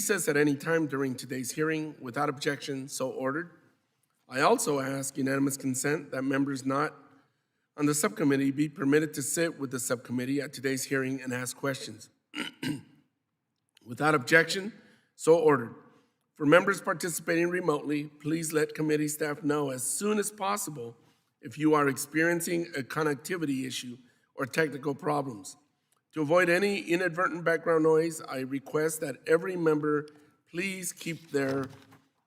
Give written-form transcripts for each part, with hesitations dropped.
recess at any time during today's hearing without objection, so ordered. I also ask unanimous consent that members not on the subcommittee be permitted to sit with the subcommittee at today's hearing and ask questions. Without objection, so ordered. For members participating remotely, please let committee staff know as soon as possible if you are experiencing a connectivity issue or technical problems. To avoid any inadvertent background noise, I request that every member please keep their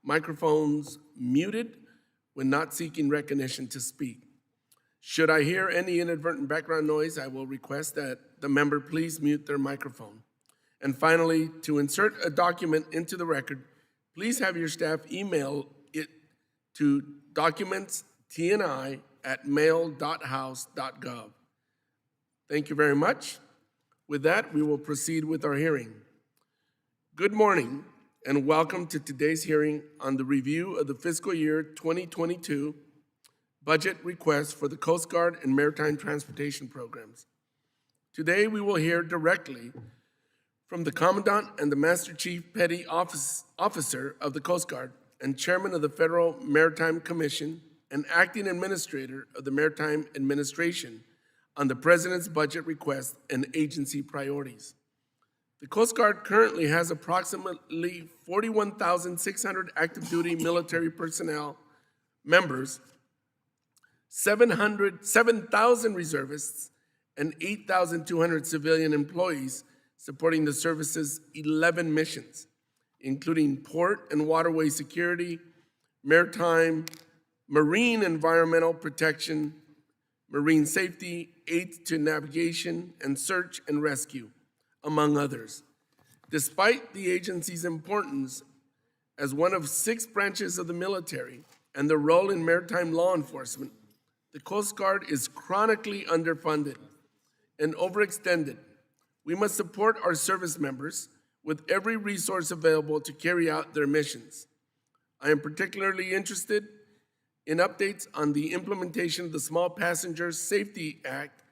microphones muted when not seeking recognition to speak. Should I hear any inadvertent background noise, I will request that the member please mute their microphone. And finally, to insert a document into the record, please have your staff email it to documentstni@mail.house.gov. Thank you very much. With that, we will proceed with our hearing. Good morning and welcome to today's hearing on the review of the fiscal year 2022 budget request for the Coast Guard and Maritime Transportation programs. Today, we will hear directly from the Commandant and the Master Chief Petty Officer of the Coast Guard and Chairman of the Federal Maritime Commission and Acting Administrator of the Maritime Administration on the President's budget request and agency priorities. The Coast Guard currently has approximately 41,600 active duty military personnel members, 7,000 reservists, and 8,200 civilian employees supporting the service's 11 missions, including port and waterway security, maritime, marine environmental protection, marine safety, aid to navigation, and search and rescue, among others. Despite the agency's importance as one of 6 branches of the military and their role in maritime law enforcement, the Coast Guard is chronically underfunded and overextended. We must support our service members with every resource available to carry out their missions. I am particularly interested in updates on the implementation of the Small Passenger Safety Act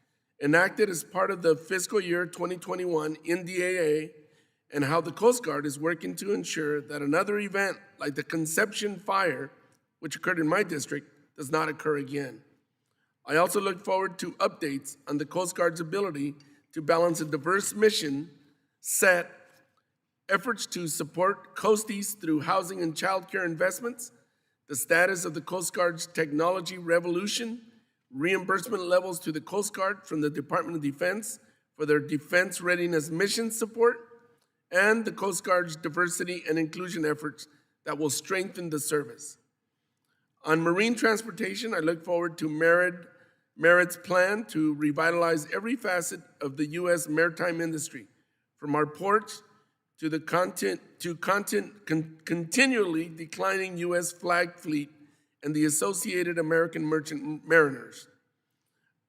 enacted as part of the fiscal year 2021 NDAA and how the Coast Guard is working to ensure that another event like the Conception Fire, which occurred in my district, does not occur again. I also look forward to updates on the Coast Guard's ability to balance a diverse mission set, efforts to support coasties through housing and childcare investments, the status of the Coast Guard's technology revolution, reimbursement levels to the Coast Guard from the Department of Defense for their defense readiness mission support, and the Coast Guard's diversity and inclusion efforts that will strengthen the service. On marine transportation, I look forward to Merit's plan to revitalize every facet of the U.S. maritime industry, from our ports to the continually declining U.S. flag fleet and the associated American merchant mariners.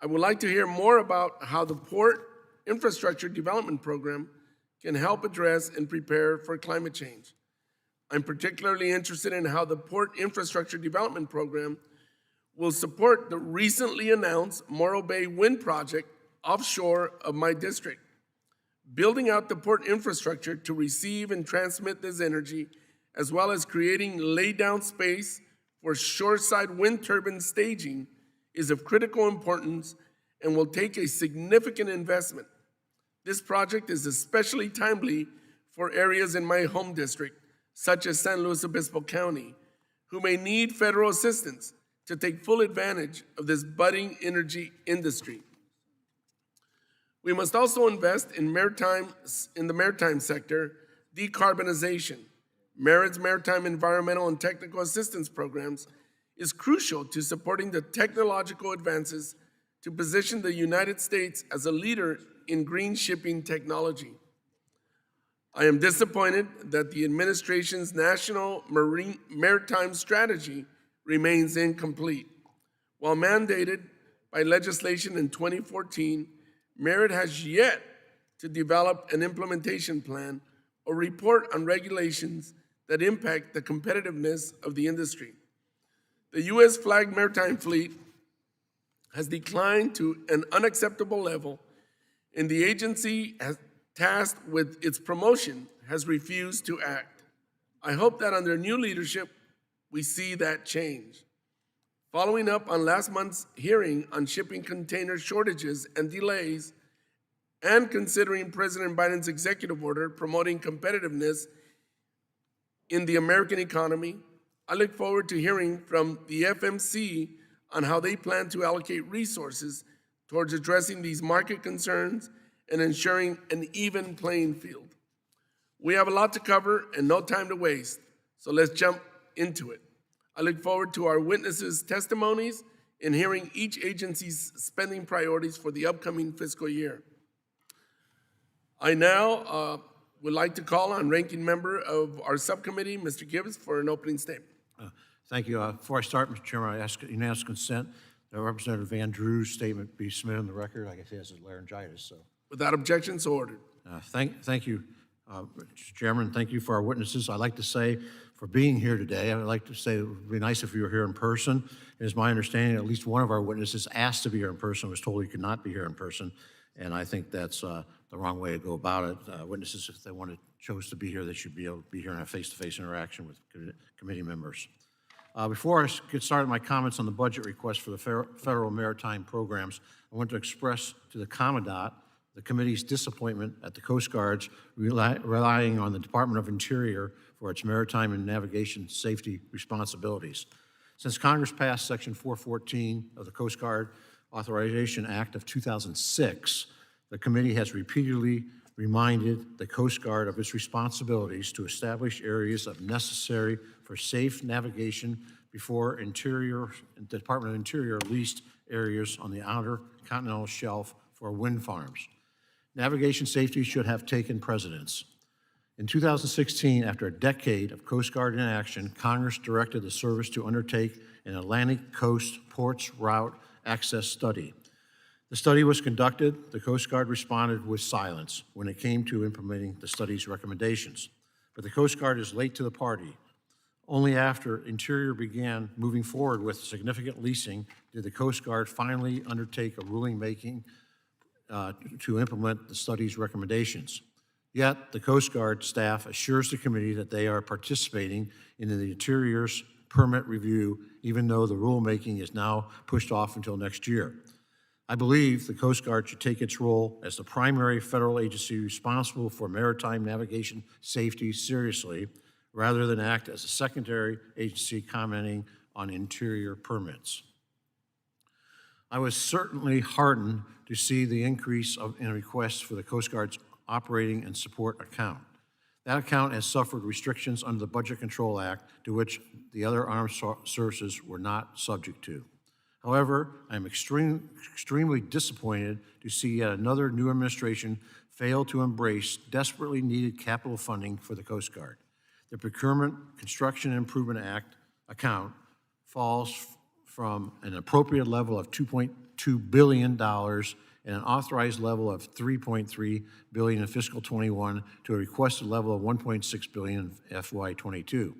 I would like to hear more about how the Port Infrastructure Development Program can help address and prepare for climate change. I'm particularly interested in how the Port Infrastructure Development Program will support the recently announced Morro Bay Wind Project offshore of my district. Building out the port infrastructure to receive and transmit this energy, as well as creating laydown space for shoreside wind turbine staging, is of critical importance and will take a significant investment. This project is especially timely for areas in my home district, such as San Luis Obispo County, who may need federal assistance to take full advantage of this budding energy industry. We must also invest in the maritime sector decarbonization. Merit's Maritime Environmental and Technical Assistance Programs is crucial to supporting the technological advances to position the United States as a leader in green shipping technology. I am disappointed that the administration's national maritime strategy remains incomplete. While mandated by legislation in 2014, Merit has yet to develop an implementation plan or report on regulations that impact the competitiveness of the industry. The U.S. flagged maritime fleet has declined to an unacceptable level, and the agency tasked with its promotion has refused to act. I hope that under new leadership, we see that change. Following up on last month's hearing on shipping container shortages and delays, and considering President Biden's executive order promoting competitiveness in the American economy, I look forward to hearing from the FMC on how they plan to allocate resources towards addressing these market concerns and ensuring an even playing field. We have a lot to cover and no time to waste, so let's jump into it. I look forward to our witnesses' testimonies and hearing each agency's spending priorities for the upcoming fiscal year. I now would like to call on ranking member of our subcommittee, Mr. Gibbs, for an opening statement. Thank you. Before I start, Mr. Chairman, I ask unanimous consent that Representative Van Drew's statement be submitted on the record. I guess he has laryngitis, so. Without objection, so ordered. Thank you, Mr. Chairman. Thank you for our witnesses. I'd like to say for being here today, I'd like to say it would be nice if you were here in person. It is my understanding at least one of our witnesses asked to be here in person, was told he could not be here in person, and I think that's the wrong way to go about it. Witnesses, if they chose to be here, they should be able to be here and have face-to-face interaction with committee members. Before I get started my comments on the budget request for the federal maritime programs, I want to express to the Commandant the committee's disappointment at the Coast Guard's relying on the Department of Interior for its maritime and navigation safety responsibilities. Since Congress passed Section 414 of the Coast Guard Authorization Act of 2006, the committee has repeatedly reminded the Coast Guard of its responsibilities to establish areas of necessary for safe navigation before the Department of Interior leased areas on the outer continental shelf for wind farms. Navigation safety should have taken precedence. In 2016, after a decade of Coast Guard inaction, Congress directed the service to undertake an Atlantic Coast Ports Route Access Study. The study was conducted. The Coast Guard responded with silence when it came to implementing the study's recommendations. But the Coast Guard is late to the party. Only after Interior began moving forward with significant leasing did the Coast Guard finally undertake a ruling-making to implement the study's recommendations. Yet, the Coast Guard staff assures the committee that they are participating in the Interior's permit review, even though the rulemaking is now pushed off until next year. I believe the Coast Guard should take its role as the primary federal agency responsible for maritime navigation safety seriously, rather than act as a secondary agency commenting on Interior permits. I was certainly heartened to see the increase in requests for the Coast Guard's operating and support account. That account has suffered restrictions under the Budget Control Act, to which the other armed services were not subject to. However, I'm extremely disappointed to see yet another new administration fail to embrace desperately needed capital funding for the Coast Guard. The Procurement Construction and Improvement Act account falls from an appropriate level of $2.2 billion and an authorized level of $3.3 billion in fiscal 21 to a requested level of $1.6 billion in FY22.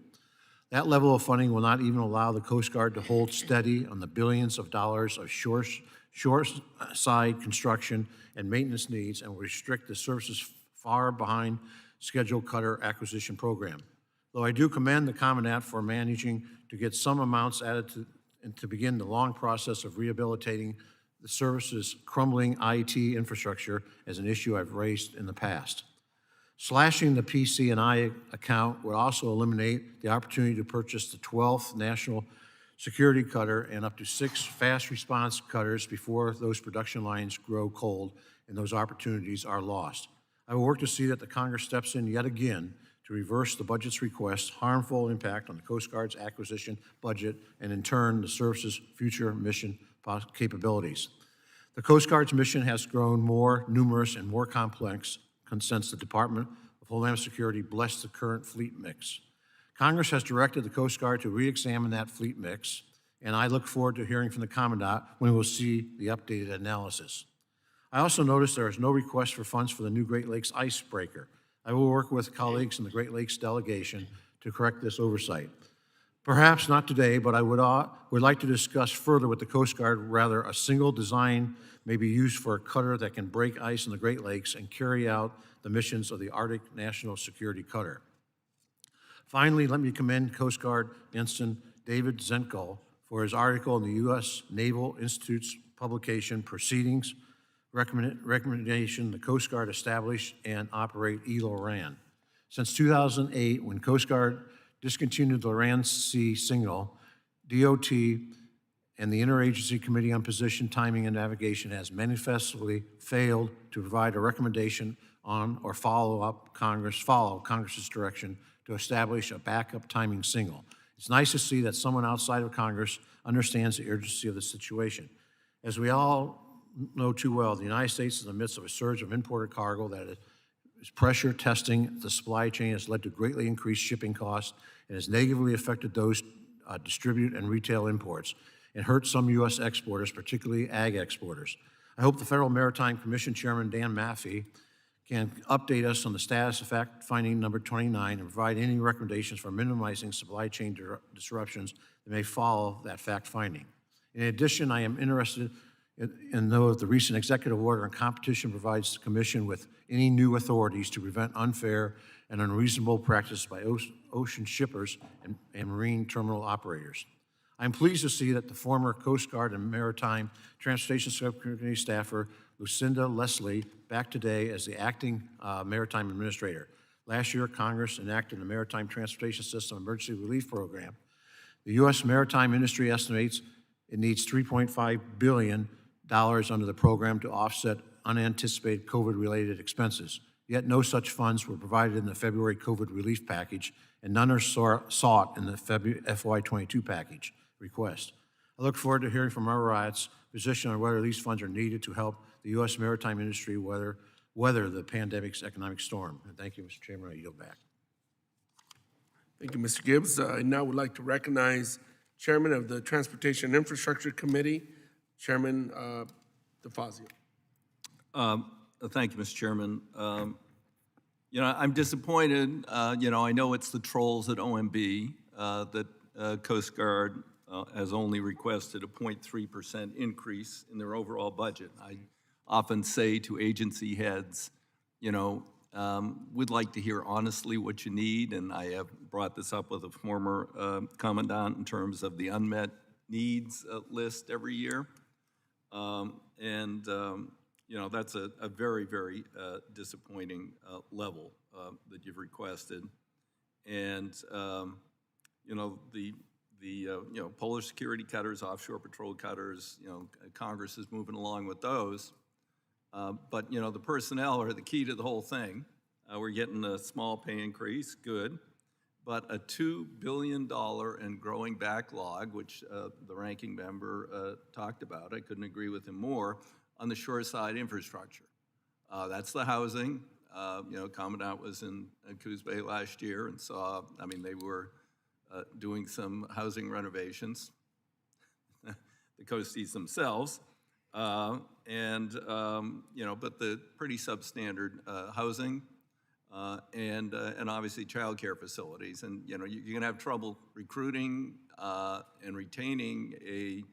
That level of funding will not even allow the Coast Guard to hold steady on the billions of dollars of shoreside construction and maintenance needs, and will restrict the service's far behind schedule cutter acquisition program. Though I do commend the Commandant for managing to get some amounts added to begin the long process of rehabilitating the service's crumbling IT infrastructure as an issue I've raised in the past. Slashing the PC&I account would also eliminate the opportunity to purchase the 12th National Security Cutter and up to 6 fast response cutters before those production lines grow cold and those opportunities are lost. I will work to see that the Congress steps in yet again to reverse the budget's request, harmful impact on the Coast Guard's acquisition budget, and in turn, the service's future mission capabilities. The Coast Guard's mission has grown more numerous and more complex since the Department of Homeland Security blessed the current fleet mix. Congress has directed the Coast Guard to re-examine that fleet mix, and I look forward to hearing from the Commandant when we'll see the updated analysis. I also noticed there is no request for funds for the new Great Lakes icebreaker. I will work with colleagues in the Great Lakes delegation to correct this oversight. Perhaps not today, but I would like to discuss further with the Coast Guard rather a single design may be used for a cutter that can break ice in the Great Lakes and carry out the missions of the Arctic National Security Cutter. Finally, let me commend Coast Guard Ensign David Zenko for his article in the U.S. Naval Institute's publication, Proceedings, Recommendation the Coast Guard establish and operate ELORAN. Since 2008, when Coast Guard discontinued the LORAN C signal, DOT and the Interagency Committee on Position, Timing, and Navigation has manifestly failed to provide a recommendation on or follow Congress's direction to establish a backup timing signal. It's nice to see that someone outside of Congress understands the urgency of the situation. As we all know too well, the United States is in the midst of a surge of imported cargo that is pressure testing the supply chain has led to greatly increased shipping costs and has negatively affected those distribute and retail imports and hurt some U.S. exporters, particularly ag exporters. I hope the Federal Maritime Commission Chairman Dan Maffei can update us on the status of fact finding number 29 and provide any recommendations for minimizing supply chain disruptions that may follow that fact finding. In addition, I am interested in know if the recent executive order on competition provides the Commission with any new authorities to prevent unfair and unreasonable practice by ocean shippers and marine terminal operators. I'm pleased to see that the former Coast Guard and Maritime Transportation Subcommittee staffer, Lucinda Leslie, back today as the acting Maritime Administrator. Last year, Congress enacted the Maritime Transportation System Emergency Relief Program. The U.S. maritime industry estimates it needs $3.5 billion under the program to offset unanticipated COVID-related expenses. Yet no such funds were provided in the February COVID relief package, and none are sought in the FY22 package request. I look forward to hearing from our RIAT's position on whether these funds are needed to help the U.S. maritime industry weather the pandemic's economic storm. And thank you, Mr. Chairman. I yield back. Thank you, Mr. Gibbs. I now would like to recognize Chairman of the Transportation and Infrastructure Committee, Chairman DeFazio. Thank you, Mr. Chairman. I'm disappointed. I know it's the trolls at OMB that Coast Guard has only requested a 0.3% increase in their overall budget. I often say to agency heads, we'd like to hear honestly what you need, and I have brought this up with a former commandant in terms of the unmet needs list every year. That's a very, very disappointing level that you've requested. And, the polar security cutters, offshore patrol cutters, Congress is moving along with those. But the personnel are the key to the whole thing. We're getting a small pay increase, good. But a $2 billion and growing backlog, which the ranking member talked about, I couldn't agree with him more, on the shoreside infrastructure. That's the housing. Commandant was in Coos Bay last year and saw, they were doing some housing renovations, the coasties themselves, but the pretty substandard housing and obviously childcare facilities. And, you're gonna have trouble recruiting and retaining a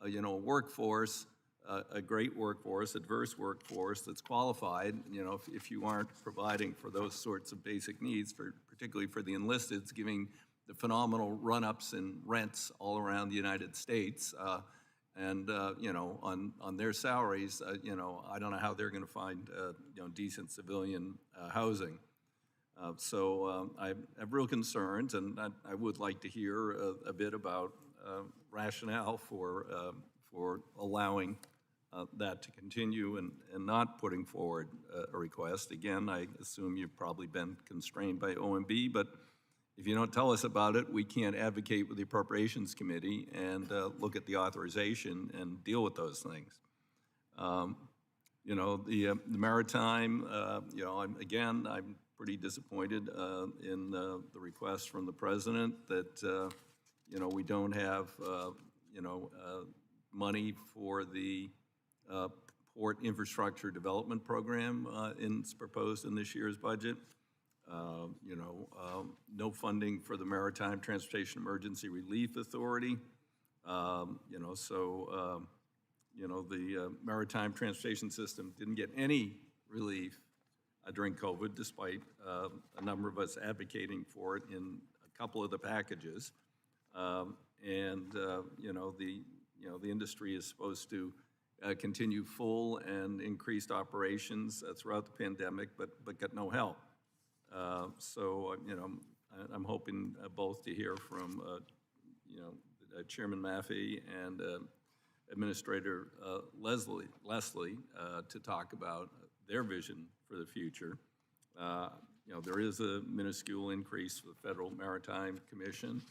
workforce, a great workforce, a diverse workforce that's qualified, if you aren't providing for those sorts of basic needs, particularly for the enlisted, giving the phenomenal run-ups in rents all around the United States, on their salaries, I don't know how they're going to find, decent civilian housing. So I have real concerns, and I would like to hear a bit about rationale for allowing that to continue and not putting forward a request. Again, I assume you've probably been constrained by OMB, but if you don't tell us about it, we can't advocate with the Appropriations Committee and look at the authorization and deal with those things. The Maritime, I'm pretty disappointed in the request from the President that, we don't have, money for the Port Infrastructure Development Program proposed in this year's budget. No funding for the Maritime Transportation Emergency Relief Authority. The maritime transportation system didn't get any relief during COVID, despite a number of us advocating for it in a couple of the packages. The industry is supposed to continue full and increased operations throughout the pandemic, but got no help. I'm hoping both to hear from Chairman Maffei and Administrator Leslie to talk about their vision for the future. There is a minuscule increase for the Federal Maritime Commission,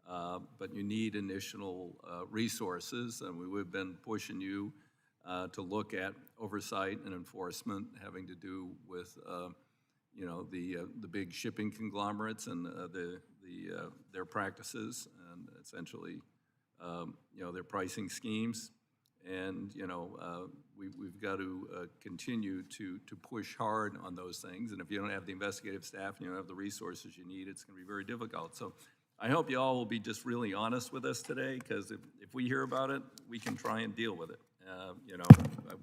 but you need additional resources, and we would have been pushing you to look at oversight and enforcement having to do with the big shipping conglomerates and their practices and essentially their pricing schemes. And we've got to continue to push hard on those things. And if you don't have the investigative staff and you don't have the resources you need, it's going to be very difficult. So I hope you all will be just really honest with us today, because if we hear about it, we can try and deal with it.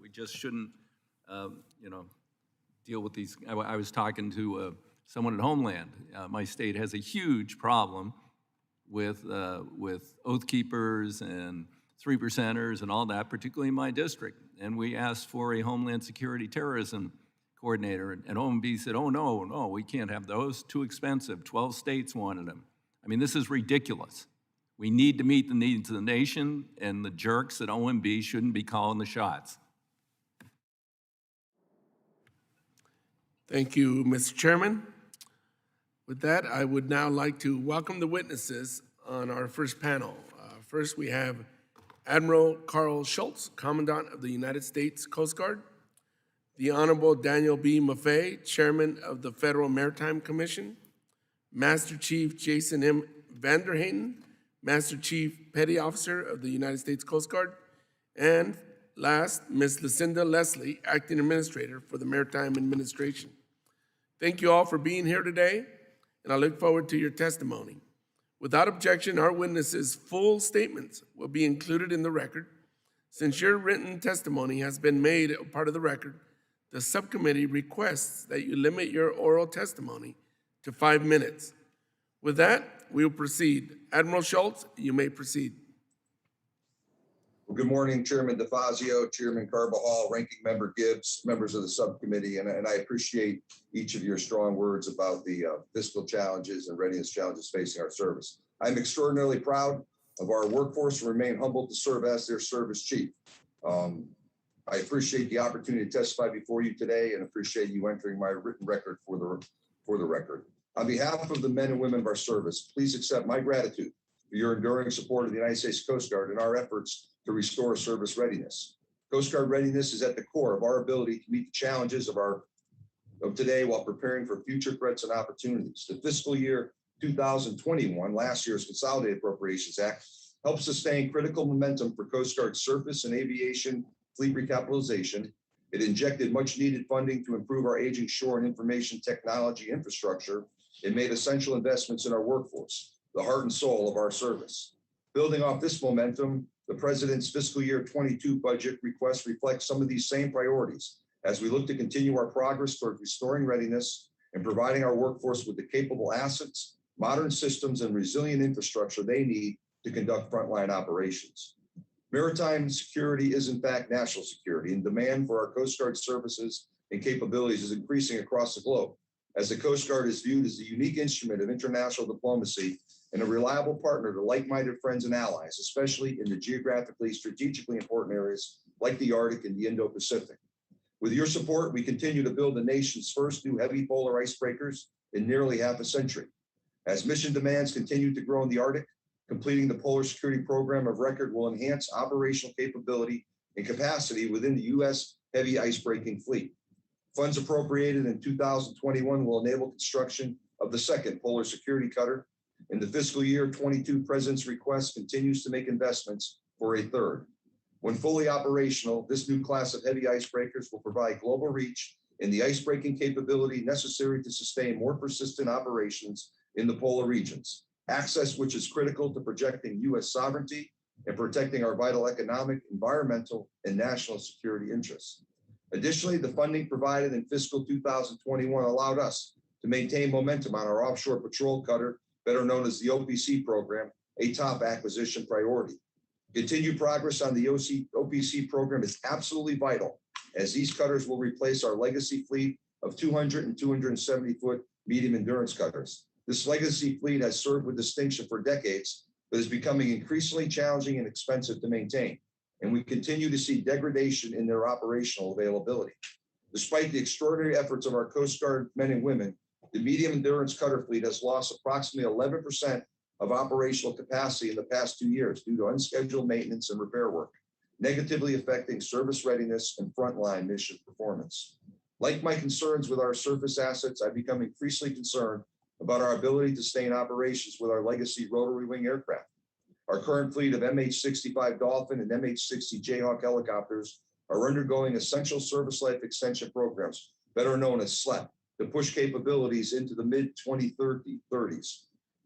We just shouldn't, deal with these. I was talking to someone at Homeland. My state has a huge problem with oath keepers and 3%ers and all that, particularly in my district. And we asked for a Homeland Security terrorism coordinator, and OMB said, oh, no, we can't have those, too expensive. 12 states wanted them. I mean, this is ridiculous. We need to meet the needs of the nation, and the jerks at OMB shouldn't be calling the shots. Thank you, Mr. Chairman. With that, I would now like to welcome the witnesses on our first panel. First, we have Admiral Carl Schultz, Commandant of the United States Coast Guard, the Honorable Daniel B. Maffei, Chairman of the Federal Maritime Commission, Master Chief Jason M. Vanderhaten, Master Chief Petty Officer of the United States Coast Guard, and last, Ms. Lucinda Leslie, Acting Administrator for the Maritime Administration. Thank you all for being here today, and I look forward to your testimony. Without objection, our witnesses' full statements will be included in the record. Since your written testimony has been made a part of the record, the subcommittee requests that you limit your oral testimony to 5 minutes. With that, we will proceed. Admiral Schultz, you may proceed. Well, good morning, Chairman DeFazio, Chairman Carbajal, Ranking Member Gibbs, members of the subcommittee, and I appreciate each of your strong words about the fiscal challenges and readiness challenges facing our service. I'm extraordinarily proud of our workforce and remain humbled to serve as their service chief. I appreciate the opportunity to testify before you today and appreciate you entering my written record for the record. On behalf of the men and women of our service, please accept my gratitude for your enduring support of the United States Coast Guard and our efforts to restore service readiness. Coast Guard readiness is at the core of our ability to meet the challenges of today while preparing for future threats and opportunities. The fiscal year 2021, last year's Consolidated Appropriations Act, helped sustain critical momentum for Coast Guard surface and aviation fleet recapitalization. It injected much needed funding to improve our aging shore and information technology infrastructure. It made essential investments in our workforce, the heart and soul of our service. Building off this momentum, the President's fiscal year 22 budget request reflects some of these same priorities as we look to continue our progress toward restoring readiness and providing our workforce with the capable assets, modern systems, and resilient infrastructure they need to conduct frontline operations. Maritime security is in fact national security, and demand for our Coast Guard services and capabilities is increasing across the globe, as the Coast Guard is viewed as a unique instrument of international diplomacy and a reliable partner to like-minded friends and allies, especially in the geographically, strategically important areas like the Arctic and the Indo-Pacific. With your support, we continue to build the nation's first new heavy polar icebreakers in nearly half a century. As mission demands continue to grow in the Arctic, completing the Polar Security Program of Record will enhance operational capability and capacity within the U.S. heavy icebreaking fleet. Funds appropriated in 2021 will enable construction of the second Polar Security Cutter. In the fiscal year 22, President's request continues to make investments for a third. When fully operational, this new class of heavy icebreakers will provide global reach and the ice-breaking capability necessary to sustain more persistent operations in the polar regions, access which is critical to projecting U.S. sovereignty and protecting our vital economic, environmental, and national security interests. Additionally, the funding provided in fiscal 2021 allowed us to maintain momentum on our offshore patrol cutter, better known as the OPC program, a top acquisition priority. Continued progress on the OPC program is absolutely vital, as these cutters will replace our legacy fleet of 200 and 270-foot medium endurance cutters. This legacy fleet has served with distinction for decades, but is becoming increasingly challenging and expensive to maintain, and we continue to see degradation in their operational availability. Despite the extraordinary efforts of our Coast Guard men and women, the medium endurance cutter fleet has lost approximately 11% of operational capacity in the past 2 years due to unscheduled maintenance and repair work, negatively affecting service readiness and frontline mission performance. Like my concerns with our surface assets, I've become increasingly concerned about our ability to stay in operations with our legacy rotary wing aircraft. Our current fleet of MH-65 Dolphin and MH-60 Jayhawk helicopters are undergoing essential service life extension programs, better known as SLEP, to push capabilities into the mid-2030s.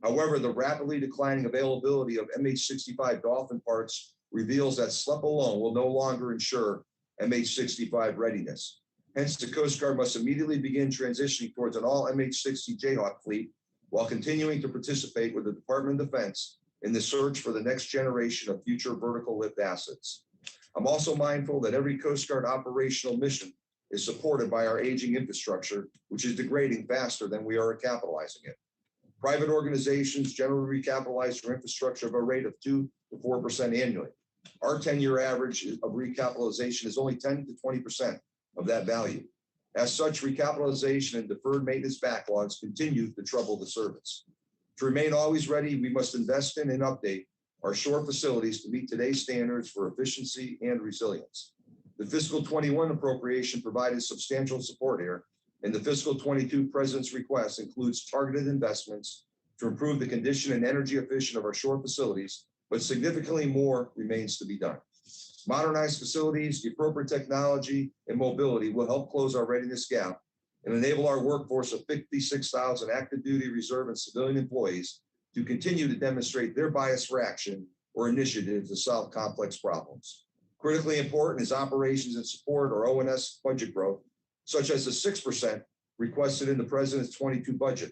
However, the rapidly declining availability of MH-65 Dolphin parts reveals that SLEP alone will no longer ensure MH-65 readiness. Hence, the Coast Guard must immediately begin transitioning towards an all MH-60 Jayhawk fleet while continuing to participate with the Department of Defense in the search for the next generation of future vertical lift assets. I'm also mindful that every Coast Guard operational mission is supported by our aging infrastructure, which is degrading faster than we are capitalizing it. Private organizations generally recapitalize their infrastructure at a rate of 2 to 4% annually. Our 10-year average of recapitalization is only 10 to 20% of that value. As such, recapitalization and deferred maintenance backlogs continue to trouble the service. To remain always ready, we must invest in and update our shore facilities to meet today's standards for efficiency and resilience. The fiscal 21 appropriation provided substantial support here, and the fiscal 22 president's request includes targeted investments to improve the condition and energy efficient of our shore facilities, but significantly more remains to be done. Modernized facilities, the appropriate technology, and mobility will help close our readiness gap and enable our workforce of 56,000 active duty, reserve, and civilian employees to continue to demonstrate their bias for action or initiative to solve complex problems. Critically important is operations and support, or O&S budget growth, such as the 6% requested in the president's 22 budget.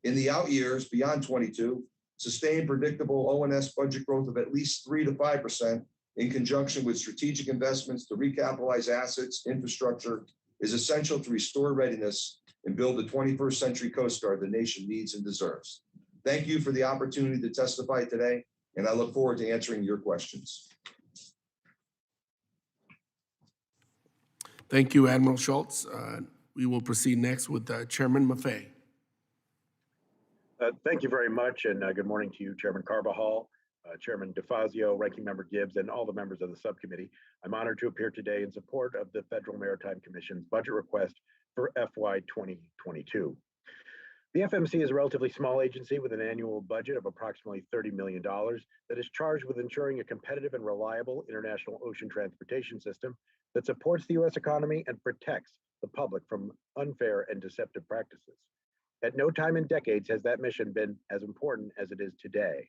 In the out years beyond 22, sustained predictable O&S budget growth of at least 3 to 5% in conjunction with strategic investments to recapitalize assets, infrastructure, is essential to restore readiness and build the 21st century Coast Guard the nation needs and deserves. Thank you for the opportunity to testify today, and I look forward to answering your questions. Thank you, Admiral Schultz. We will proceed next with Chairman Maffei. Thank you very much, and good morning to you, Chairman Carbajal, Chairman DeFazio, Ranking Member Gibbs, and all the members of the subcommittee. I'm honored to appear today in support of the Federal Maritime Commission's budget request for FY 2022. The FMC is a relatively small agency with an annual budget of approximately $30 million that is charged with ensuring a competitive and reliable international ocean transportation system that supports the U.S. economy and protects the public from unfair and deceptive practices. At no time in decades has that mission been as important as it is today.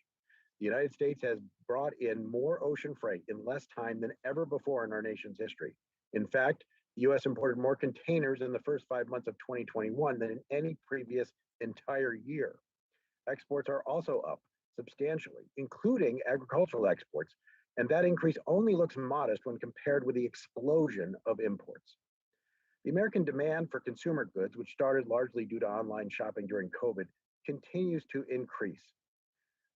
The United States has brought in more ocean freight in less time than ever before in our nation's history. In fact, the U.S. imported more containers in the first 5 months of 2021 than in any previous entire year. Exports are also up substantially, including agricultural exports, and that increase only looks modest when compared with the explosion of imports. The American demand for consumer goods, which started largely due to online shopping during COVID, continues to increase.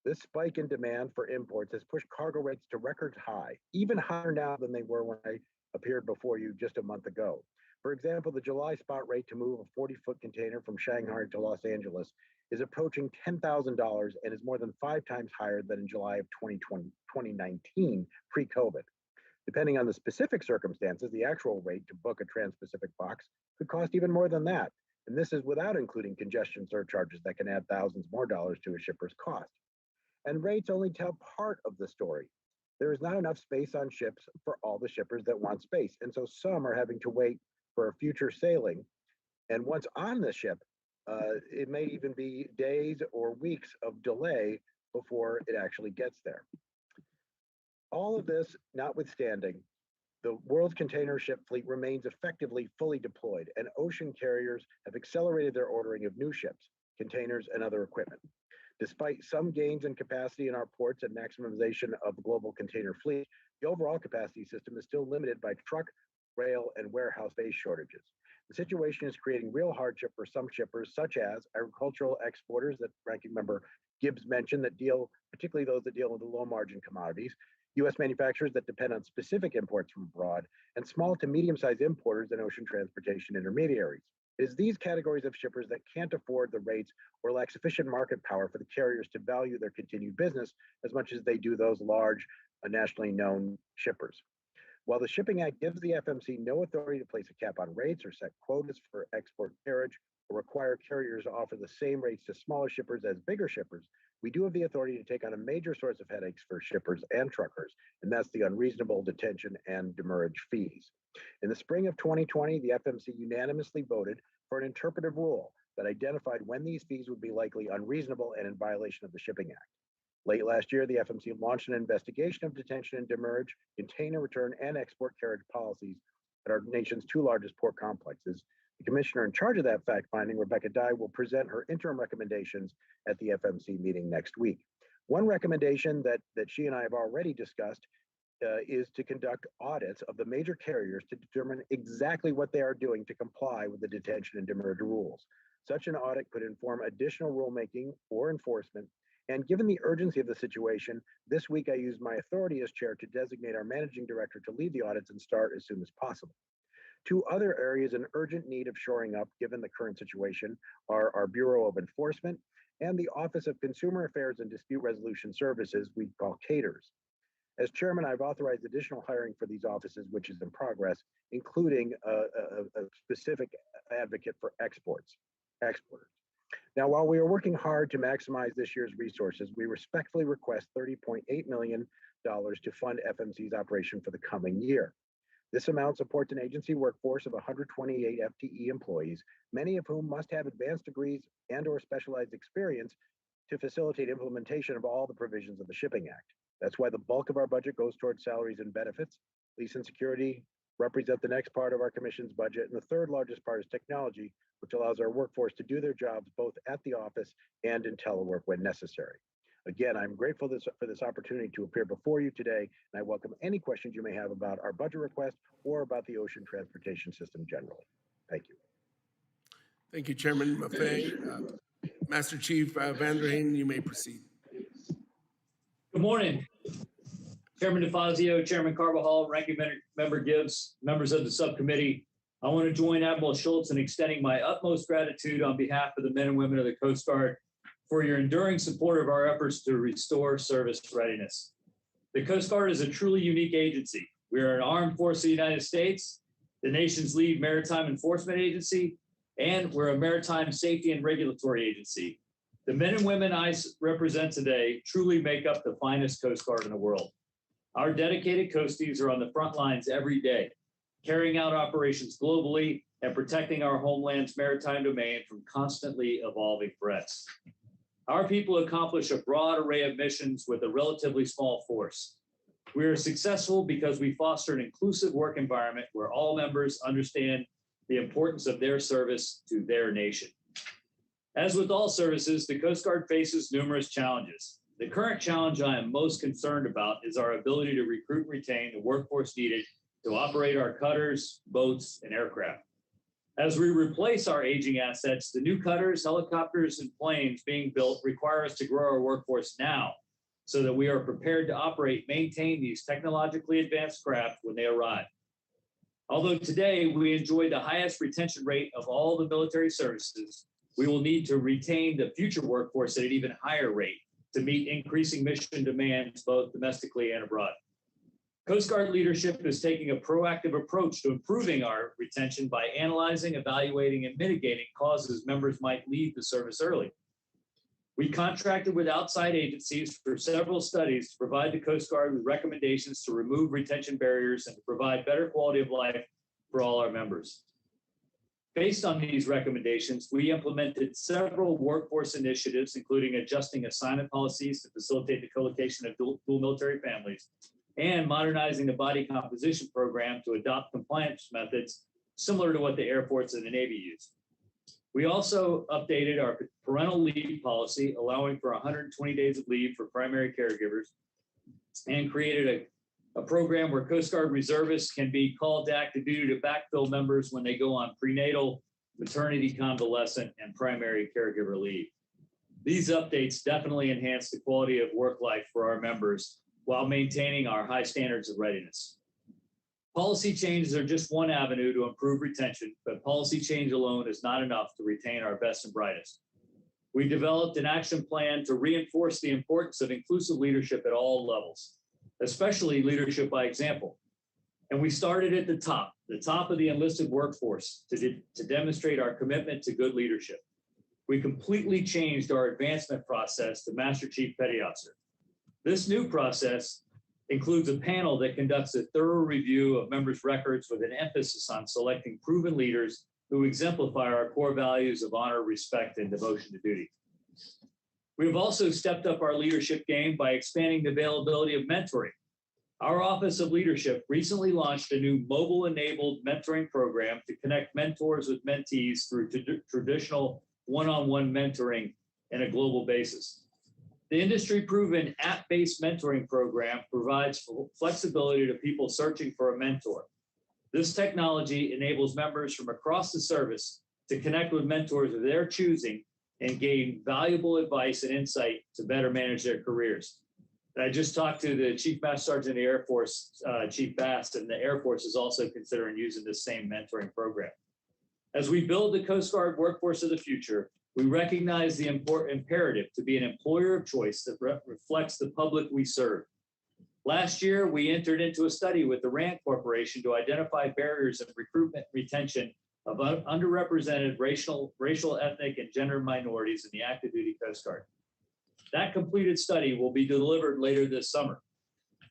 This spike in demand for imports has pushed cargo rates to record high, even higher now than they were when I appeared before you just a month ago. For example, the July spot rate to move a 40-foot container from Shanghai to Los Angeles is approaching $10,000 and is more than 5 times higher than in July of 2019, pre-COVID. Depending on the specific circumstances, the actual rate to book a trans-Pacific box could cost even more than that. And this is without including congestion surcharges that can add thousands more dollars to a shipper's cost. And rates only tell part of the story. There is not enough space on ships for all the shippers that want space. And so some are having to wait for a future sailing And once on the ship, it may even be days or weeks of delay before it actually gets there. All of this notwithstanding, the world's container ship fleet remains effectively fully deployed, and ocean carriers have accelerated their ordering of new ships, containers, and other equipment. Despite some gains in capacity in our ports and maximization of the global container fleet, the overall capacity system is still limited by truck, rail, and warehouse space shortages. The situation is creating real hardship for some shippers, such as agricultural exporters that Ranking Member Gibbs mentioned, that deal, particularly those that deal with the low margin commodities, U.S. manufacturers that depend on specific imports from abroad, and small to medium-sized importers and ocean transportation intermediaries. It is these categories of shippers that can't afford the rates or lack sufficient market power for the carriers to value their continued business as much as they do those large, nationally known shippers. While the Shipping Act gives the FMC no authority to place a cap on rates or set quotas for export carriage or require carriers to offer the same rates to smaller shippers as bigger shippers, we do have the authority to take on a major source of headaches for shippers and truckers, and that's the unreasonable detention and demurrage fees. In the spring of 2020, the FMC unanimously voted for an interpretive rule that identified when these fees would be likely unreasonable and in violation of the Shipping Act. Late last year, the FMC launched an investigation of detention and demurrage, container return, and export carriage policies at our nation's two largest port complexes. The commissioner in charge of that fact-finding, Rebecca Dye, will present her interim recommendations at the FMC meeting next week. One recommendation that she and I have already discussed is to conduct audits of the major carriers to determine exactly what they are doing to comply with the detention and demurrage rules. Such an audit could inform additional rulemaking or enforcement. And given the urgency of the situation, this week I used my authority as chair to designate our managing director to lead the audits and start as soon as possible. Two other areas in urgent need of shoring up, given the current situation, are our Bureau of Enforcement and the Office of Consumer Affairs and Dispute Resolution Services, we call CATERS. As chairman, I've authorized additional hiring for these offices, which is in progress, including a specific advocate for exporters. Now, while we are working hard to maximize this year's resources, we respectfully request $30.8 million to fund FMC's operation for the coming year. This amount supports an agency workforce of 128 FTE employees, many of whom must have advanced degrees and/or specialized experience to facilitate implementation of all the provisions of the Shipping Act. That's why the bulk of our budget goes towards salaries and benefits. Lease and security represent the next part of our commission's budget, and the third largest part is technology, which allows our workforce to do their jobs both at the office and in telework when necessary. Again, I'm grateful for this opportunity to appear before you today, and I welcome any questions you may have about our budget request or about the ocean transportation system generally. Thank you. Thank you, Chairman Maffei. Master Chief Van der Heen, you may proceed. Good morning, Chairman DeFazio, Chairman Carbajal, Ranking Member Gibbs, members of the subcommittee. I want to join Admiral Schultz in extending my utmost gratitude on behalf of the men and women of the Coast Guard for your enduring support of our efforts to restore service readiness. The Coast Guard is a truly unique agency. We are an armed force of the United States, the nation's lead maritime enforcement agency, and we're a maritime safety and regulatory agency. The men and women I represent today truly make up the finest Coast Guard in the world. Our dedicated coasties are on the front lines every day, carrying out operations globally and protecting our homeland's maritime domain from constantly evolving threats. Our people accomplish a broad array of missions with a relatively small force. We are successful because we foster an inclusive work environment where all members understand the importance of their service to their nation. As with all services, the Coast Guard faces numerous challenges. The current challenge I am most concerned about is our ability to recruit and retain the workforce needed to operate our cutters, boats, and aircraft. As we replace our aging assets, the new cutters, helicopters, and planes being built require us to grow our workforce now so that we are prepared to operate, maintain these technologically advanced craft when they arrive. Although today we enjoy the highest retention rate of all the military services, we will need to retain the future workforce at an even higher rate to meet increasing mission demands both domestically and abroad. Coast Guard leadership is taking a proactive approach to improving our retention by analyzing, evaluating, and mitigating causes members might leave the service early. We contracted with outside agencies for several studies to provide the Coast Guard with recommendations to remove retention barriers and to provide better quality of life for all our members. Based on these recommendations, we implemented several workforce initiatives, including adjusting assignment policies to facilitate the co-location of dual military families and modernizing the body composition program to adopt compliance methods similar to what the Air Force and the Navy use. We also updated our parental leave policy, allowing for 120 days of leave for primary caregivers, and created a program where Coast Guard reservists can be called to active duty to backfill members when they go on prenatal, maternity, convalescent, and primary caregiver leave. These updates definitely enhance the quality of work life for our members while maintaining our high standards of readiness. Policy changes are just one avenue to improve retention, but policy change alone is not enough to retain our best and brightest. We developed an action plan to reinforce the importance of inclusive leadership at all levels, especially leadership by example. And we started at the top of the enlisted workforce to demonstrate our commitment to good leadership. We completely changed our advancement process to Master Chief Petty Officer. This new process includes a panel that conducts a thorough review of members' records with an emphasis on selecting proven leaders who exemplify our core values of honor, respect, and devotion to duty. We have also stepped up our leadership game by expanding the availability of mentoring. Our Office of Leadership recently launched a new mobile-enabled mentoring program to connect mentors with mentees through traditional one-on-one mentoring on a global basis. The industry-proven app-based mentoring program provides flexibility to people searching for a mentor. This technology enables members from across the service to connect with mentors of their choosing and gain valuable advice and insight to better manage their careers. And I just talked to the Chief Master Sergeant of the Air Force, Chief Bass, and the Air Force is also considering using this same mentoring program. As we build the Coast Guard workforce of the future, we recognize the imperative to be an employer of choice that reflects the public we serve. Last year, we entered into a study with the RAND Corporation to identify barriers of recruitment and retention of underrepresented racial, ethnic, and gender minorities in the active duty Coast Guard. That completed study will be delivered later this summer.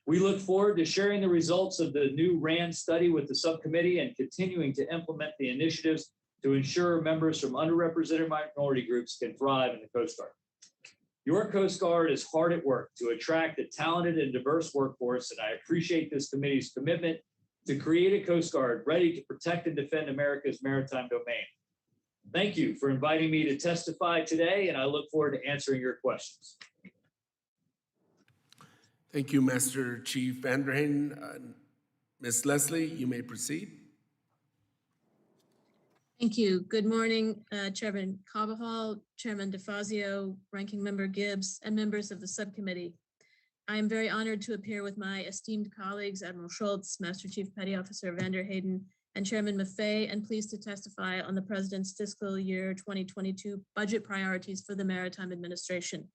We look forward to sharing the results of the new RAND study with the subcommittee and continuing to implement the initiatives to ensure members from underrepresented minority groups can thrive in the Coast Guard. Your Coast Guard is hard at work to attract a talented and diverse workforce, and I appreciate this committee's commitment to create a Coast Guard ready to protect and defend America's maritime domain. Thank you for inviting me to testify today, and I look forward to answering your questions. Thank you, Master Chief Vanderheen. Ms. Leslie, you may proceed. Thank you. Good morning, Chairman Carbajal, Chairman DeFazio, Ranking Member Gibbs, and members of the subcommittee. I am very honored to appear with my esteemed colleagues, Admiral Schultz, Master Chief Petty Officer Vanderheyden, and Chairman Maffei, and pleased to testify on the President's fiscal year 2022 budget priorities for the Maritime Administration.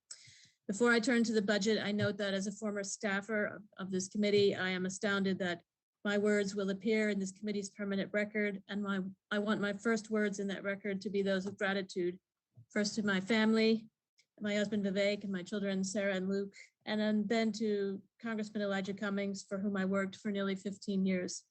Before I turn to the budget, I note that as a former staffer of this committee, I am astounded that my words will appear in this committee's permanent record, and I want my first words in that record to be those of gratitude. First to my family, my husband Vivek, and my children Sarah and Luke, and then to Congressman Elijah Cummings, for whom I worked for nearly 15 years.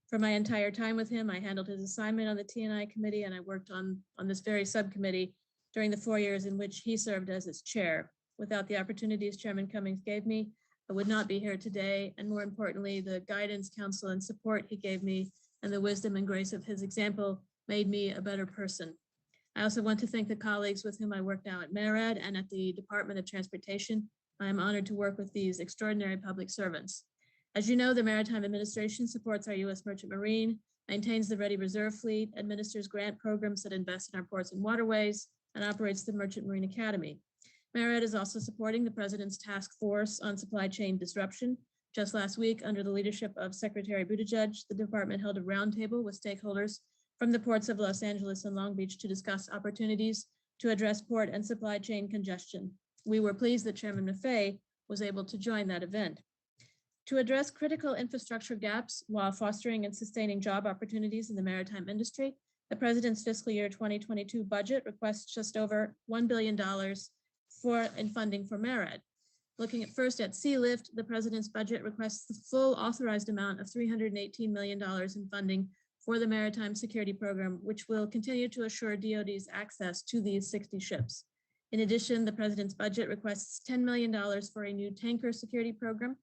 For my entire time with him, I handled his assignment on the T&I committee, and I worked on this very subcommittee during the 4 years in which he served as its chair. Without the opportunities Chairman Cummings gave me, I would not be here today, and more importantly, the guidance, counsel, and support he gave me and the wisdom and grace of his example made me a better person. I also want to thank the colleagues with whom I work now at MARAD and at the Department of Transportation. I am honored to work with these extraordinary public servants. As you know, the Maritime Administration supports our U.S. Merchant Marine, maintains the Ready Reserve Fleet, administers grant programs that invest in our ports and waterways, and operates the Merchant Marine Academy. MARAD is also supporting the President's Task Force on Supply Chain Disruption. Just last week, under the leadership of Secretary Buttigieg, the department held a roundtable with stakeholders from the ports of Los Angeles and Long Beach to discuss opportunities to address port and supply chain congestion. We were pleased that Chairman Maffei was able to join that event. To address critical infrastructure gaps while fostering and sustaining job opportunities in the maritime industry, the President's fiscal year 2022 budget requests just over $1 billion in funding for MARAD. Looking first at Sea Lift, the President's budget requests the full authorized amount of $318 million in funding for the Maritime Security Program, which will continue to assure DoD's access to these 60 ships. In addition, the President's budget requests $10 million for a new tanker security program.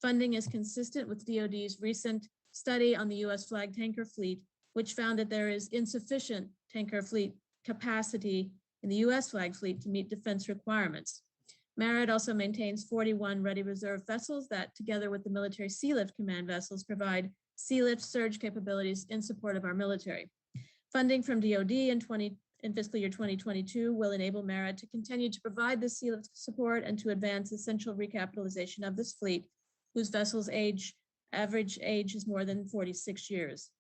Funding is consistent with DoD's recent study on the U.S. flag tanker fleet, which found that there is insufficient tanker fleet capacity in the U.S. flag fleet to meet defense requirements. MARAD also maintains 41 ready reserve vessels that, together with the military Sealift Command vessels, provide sealift surge capabilities in support of our military. Funding from DoD in fiscal year 2022 will enable MARAD to continue to provide this sealift support and to advance essential recapitalization of this fleet, whose vessels average age is more than 46 years.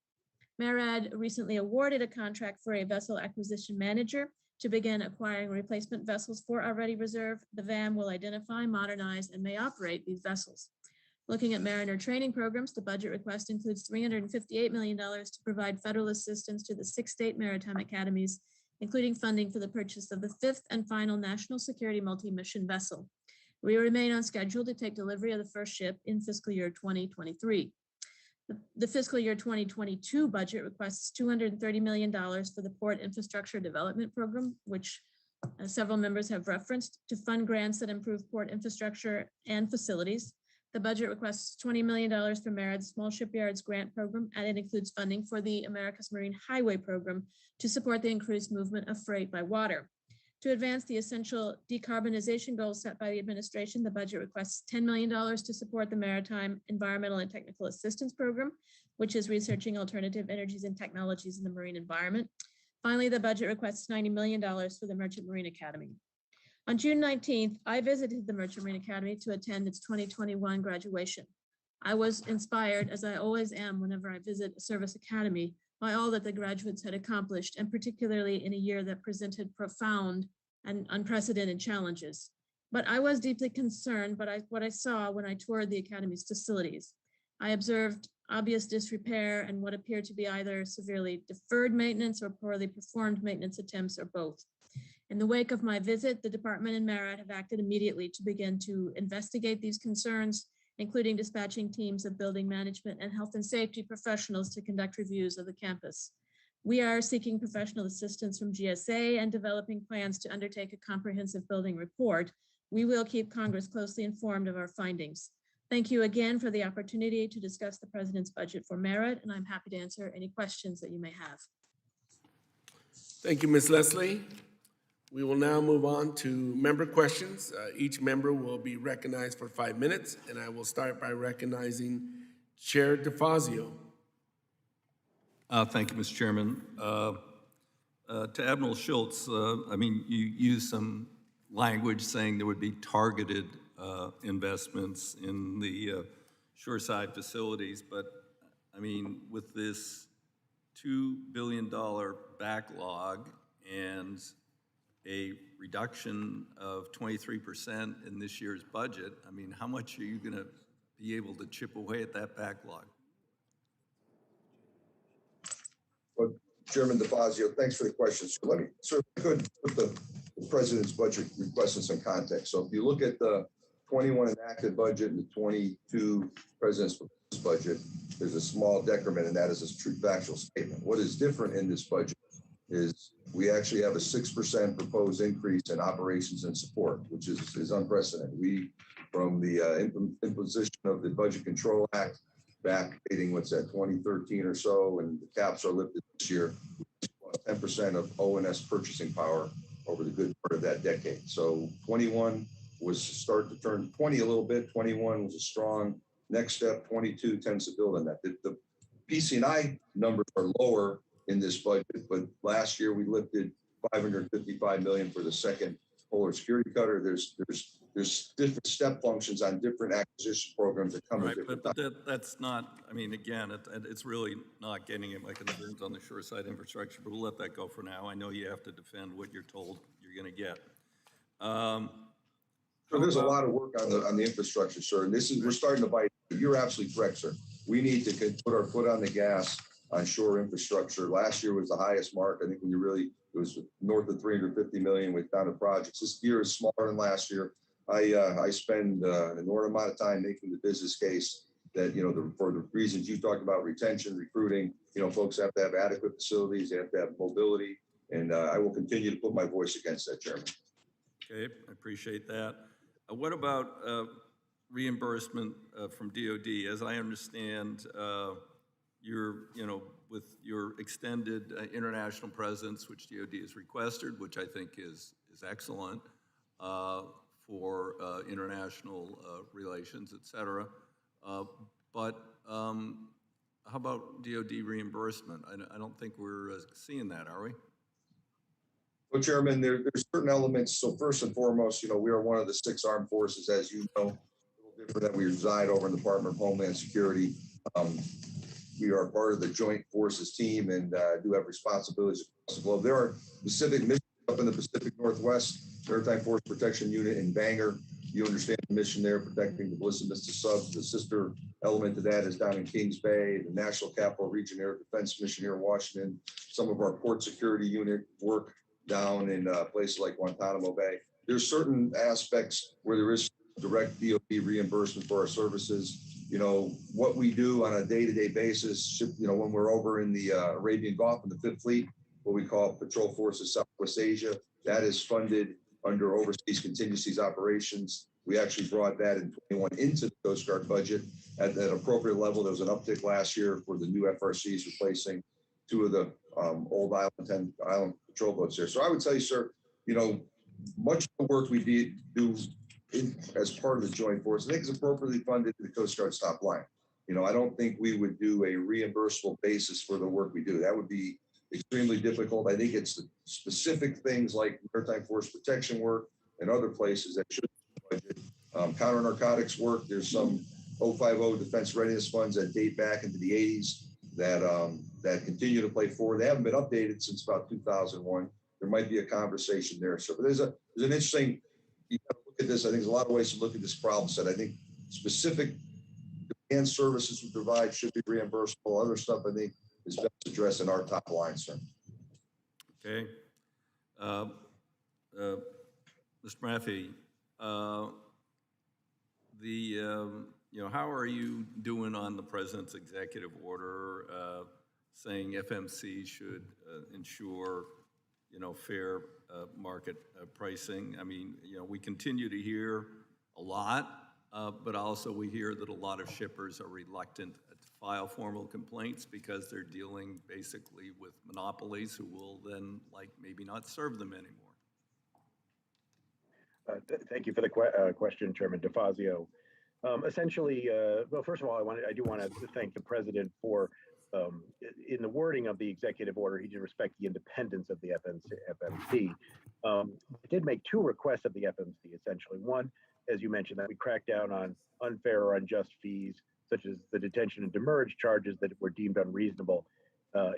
MARAD recently awarded a contract for a vessel acquisition manager to begin acquiring replacement vessels for our ready reserve. The VAM will identify, modernize, and may operate these vessels. Looking at mariner training programs, the budget request includes $358 million to provide federal assistance to the 6 state maritime academies, including funding for the purchase of the 5th and final national security multi-mission vessel. We remain on schedule to take delivery of the first ship in fiscal year 2023. The fiscal year 2022 budget requests $230 million for the Port Infrastructure Development Program, which several members have referenced, to fund grants that improve port infrastructure and facilities. The budget requests $20 million for MARAD's Small Shipyards Grant Program, and it includes funding for the America's Marine Highway Program to support the increased movement of freight by water. To advance the essential decarbonization goals set by the administration, the budget requests $10 million to support the Maritime Environmental and Technical Assistance Program, which is researching alternative energies and technologies in the marine environment. Finally, the budget requests $90 million for the Merchant Marine Academy. On June 19th, I visited the Merchant Marine Academy to attend its 2021 graduation. I was inspired, as I always am whenever I visit a service academy, by all that the graduates had accomplished, and particularly in a year that presented profound and unprecedented challenges. But I was deeply concerned by what I saw when I toured the Academy's facilities. I observed obvious disrepair and what appeared to be either severely deferred maintenance or poorly performed maintenance attempts, or both. In the wake of my visit, the department and MARAD have acted immediately to begin to investigate these concerns, including dispatching teams of building management and health and safety professionals to conduct reviews of the campus. We are seeking professional assistance from GSA and developing plans to undertake a comprehensive building report. We will keep Congress closely informed of our findings. Thank you again for the opportunity to discuss the President's budget for MARAD, and I'm happy to answer any questions that you may have. Thank you, Ms. Leslie. We will now move on to member questions. Each member will be recognized for 5 minutes, and I will start by recognizing Chair DeFazio. Thank you, Mr. Chairman. To Admiral Schultz, I mean, you used some language saying there would be targeted investments in the shoreside facilities, but I mean, with this $2 billion backlog and a reduction of 23% in this year's budget, I mean, how much are you going to be able to chip away at that backlog? Well, Chairman DeFazio, thanks for the question. So let me could put the President's budget request in some context. So if you look at the 21 enacted budget and the 22 President's budget, there's a small decrement, and that is a true factual statement. What is different in this budget is we actually have a 6% proposed increase in operations and support, which is unprecedented. We, from the imposition of the Budget Control Act, back dating what's that, 2013 or so, and the caps are lifted this year, 10% of O&S purchasing power over the good part of that decade. So 21 was start to turn 20 a little bit, 21 was a strong next step, 22 tends to build on that. The PC&I numbers are lower in this budget, but last year we lifted $555 million for the second polar security cutter. There's different step functions on different acquisition programs that come Right, with different. but that's not, I mean, again, it's really not getting at my concerns on the shoreside infrastructure, but we'll let that go for now. I know you have to defend what you're told you're going to get. So there's a lot of work on the infrastructure, sir, and we're starting to bite. You're absolutely correct, sir. We need to put our foot on the gas on shore infrastructure. Last year was the highest mark. I think it was north of 350 million with down to projects. This year is smaller than last year. I spend an enormous amount of time making the business case that, for the reasons you talked about, retention, recruiting, folks have to have adequate facilities, they have to have mobility, and I will continue to put my voice against that, Chairman. Okay, I appreciate that. What about reimbursement from DOD? As I understand, with your extended international presence, which DOD has requested, which I think is excellent for international relations, et cetera. But how about DOD reimbursement? I don't think we're seeing that, are we? Well, Chairman, there's certain elements. So first and foremost, we are one of the 6 armed forces, as you know, a little different that we reside over in the Department of Homeland Security. We are part of the Joint Forces team and do have responsibilities across the globe. There are specific missions up in the Pacific Northwest, Maritime Force Protection Unit in Bangor. You understand the mission there, protecting the Bliss Vista sub. The sister element to that is down in Kings Bay, the National Capital Region Air Defense Mission here in Washington. Some of our port security unit work down in places like Guantanamo Bay. There's certain aspects where there is direct DOD reimbursement for our services. What we do on a day-to-day basis, when we're over in the Arabian Gulf in the 5th Fleet, what we call Patrol Forces Southwest Asia, that is funded under Overseas Contingencies Operations. We actually brought that in 21 into the Coast Guard budget at that appropriate level. There was an uptick last year for the new FRCs replacing 2 of the old Island patrol boats there. So I would tell you, sir, much of the work we do as part of the Joint Force, I think is appropriately funded to the Coast Guard's top line. I don't think we would do a reimbursable basis for the work we do. That would be extremely difficult. I think it's the specific things like maritime force protection work and other places that should be budgeted. Counter narcotics work. There's some 050 defense readiness funds that date back into the 80s that continue to play forward. They haven't been updated since about 2001. There might be a conversation there. So, but there's an interesting. You got to look at this. I think there's a lot of ways to look at this problem set. I think specific demand services we provide should be reimbursable. Other stuff I think is best addressed in our top line, sir. Okay. Mr. Maffei, how are you doing on the president's executive order saying FMC should ensure, fair market pricing? I mean, we continue to hear a lot, but also we hear that a lot of shippers are reluctant to file formal complaints because they're dealing basically with monopolies who will then maybe not serve them anymore. Thank you for the question, Chairman DeFazio. Essentially, well, first of all, I do want to thank the president for, in the wording of the executive order, he did respect the independence of the FMC. He did make 2 requests of the FMC, essentially. One, as you mentioned, that we crack down on unfair or unjust fees, such as the detention and demurrage charges that were deemed unreasonable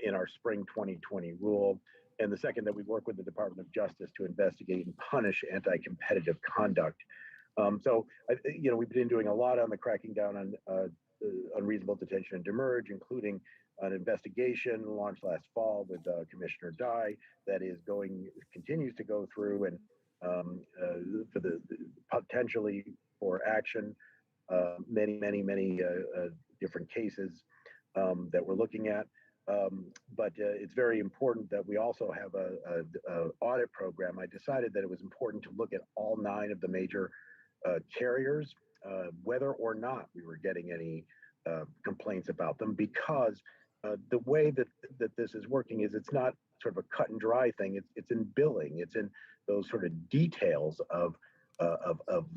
in our spring 2020 rule. And the second, that we work with the Department of Justice to investigate and punish anti-competitive conduct. We've been doing a lot on the cracking down on unreasonable detention and demurrage, including an investigation launched last fall with Commissioner Dye that continues to go through and for the potentially for action, many different cases that we're looking at. But it's very important that we also have a audit program. I decided that it was important to look at all 9 of the major carriers, whether or not we were getting any complaints about them, because the way that this is working is it's not sort of a cut and dry thing. It's in billing. It's in those sort of details of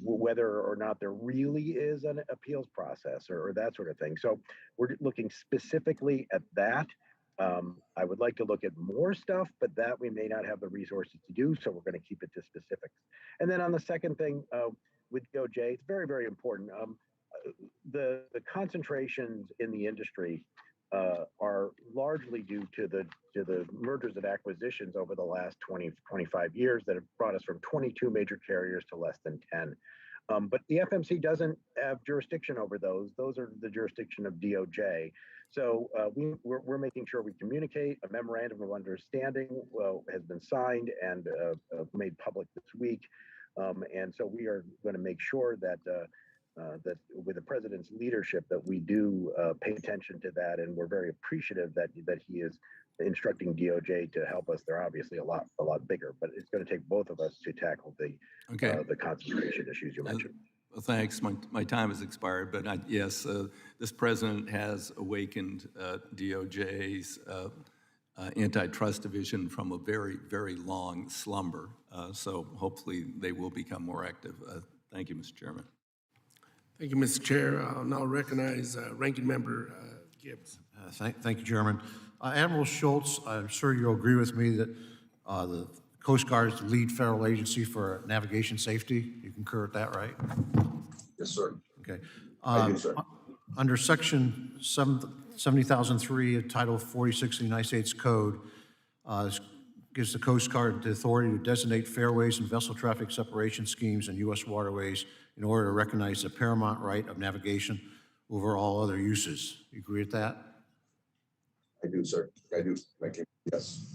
whether or not there really is an appeals process or that sort of thing. So we're looking specifically at that. I would like to look at more stuff, but that we may not have the resources to do, so we're going to keep it to specifics. And then on the second thing with DOJ, it's very, very important. The concentrations in the industry are largely due to the mergers and acquisitions over the last 25 years that have brought us from 22 major carriers to less than 10. But the FMC doesn't have jurisdiction over those. Those are the jurisdiction of DOJ. So we're making sure we communicate. A memorandum of understanding has been signed and made public this week. And so we are going to make sure that that with the president's leadership, that we do pay attention to that, and we're very appreciative that he is instructing DOJ to help us. They're obviously a lot bigger, but it's going to take both of us to tackle the concentration issues you mentioned. Well, thanks. My time has expired, but yes, this president has awakened DOJ's antitrust division from a very, very long slumber. So hopefully they will become more active. Thank you, Mr. Chairman. Thank you, Mr. Chair. I'll now recognize Ranking Member Gibbs. Thank you, Chairman. Admiral Schultz, I'm sure you'll agree with me that the Coast Guard is the lead federal agency for navigation safety. You concur with that, right? Yes, sir. Okay. I do, sir. Under Section 70,003 of Title 46 of the United States Code, this gives the Coast Guard the authority to designate fairways and vessel traffic separation schemes in U.S. waterways in order to recognize the paramount right of navigation over all other uses. You agree with that? I do, sir. I do. Thank you. Yes.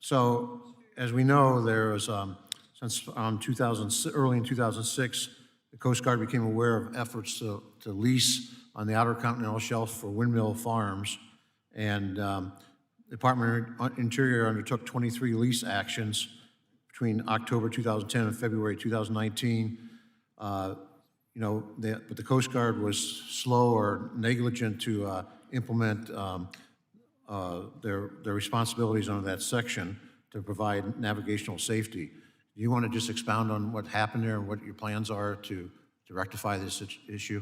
So, as we know, there was, since early in 2006, the Coast Guard became aware of efforts to lease on the Outer Continental Shelf for windmill farms, and the Department of Interior undertook 23 lease actions between October 2010 and February 2019. But the Coast Guard was slow or negligent to implement their responsibilities under that section to provide navigational safety. Do you want to just expound on what happened there and what your plans are to rectify this issue?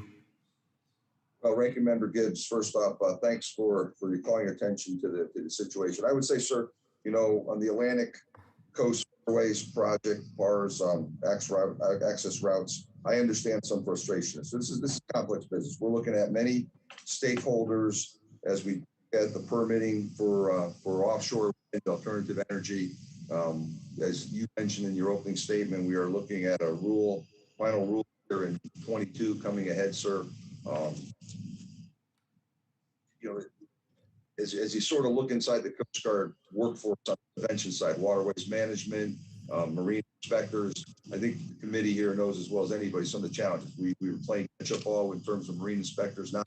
Well, Ranking Member Gibbs, first off, thanks for calling attention to the situation. I would say, sir, on the Atlantic Coast Ways project, bars, access routes, I understand some frustration. So this is complex business. We're looking at many stakeholders as we get the permitting for offshore and alternative energy. As you mentioned in your opening statement, we are looking at a final rule here in 22 coming ahead, sir. As you sort of look inside the Coast Guard workforce on the prevention side, waterways management, marine inspectors, I think the committee here knows as well as anybody some of the challenges. We were playing catch-up ball in terms of marine inspectors. Now,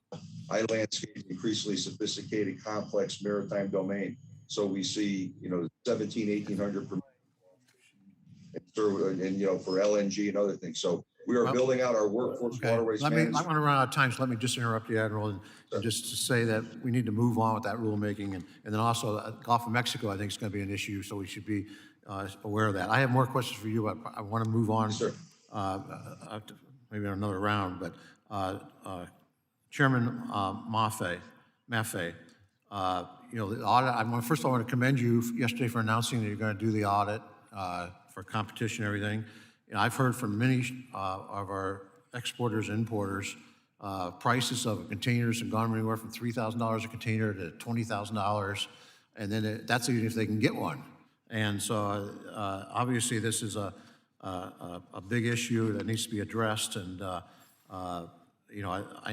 I landscape increasingly sophisticated, complex maritime domain. So we see, 17, 1,800 per and for LNG and other things. So we are building out our workforce waterways management. I'm going to run out of time, so let me just interrupt you, Admiral, and just to say that we need to move on with that rulemaking. And then also, Gulf of Mexico, I think, is going to be an issue, so we should be aware of that. I have more questions for you, but I want to move on. Yes, sir. Maybe another round, but Chairman Maffei, the audit, first I want to commend you yesterday for announcing that you're going to do the audit for competition and everything. I've heard from many of our exporters and importers, prices of containers have gone anywhere from $3,000 a container to $20,000, and then that's even if they can get one. And so obviously this is a big issue that needs to be addressed, and I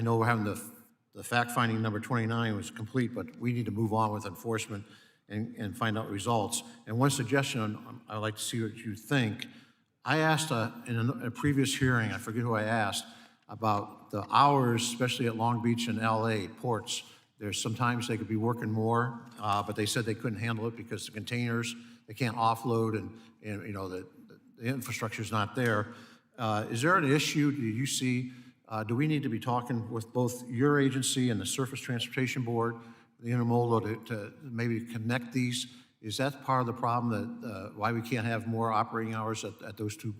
know we're having the fact-finding number 29 was complete, but we need to move on with enforcement and find out results. And one suggestion, I'd like to see what you think. I asked in a previous hearing, I forget who I asked, about the hours, especially at Long Beach and LA ports. There's sometimes they could be working more, but they said they couldn't handle it because the containers, they can't offload, and the infrastructure's not there. Is there an issue, do you see, do we need to be talking with both your agency and the Surface Transportation Board, the Intermodal, to maybe connect these? Is that part of the problem, that why we can't have more operating hours at those two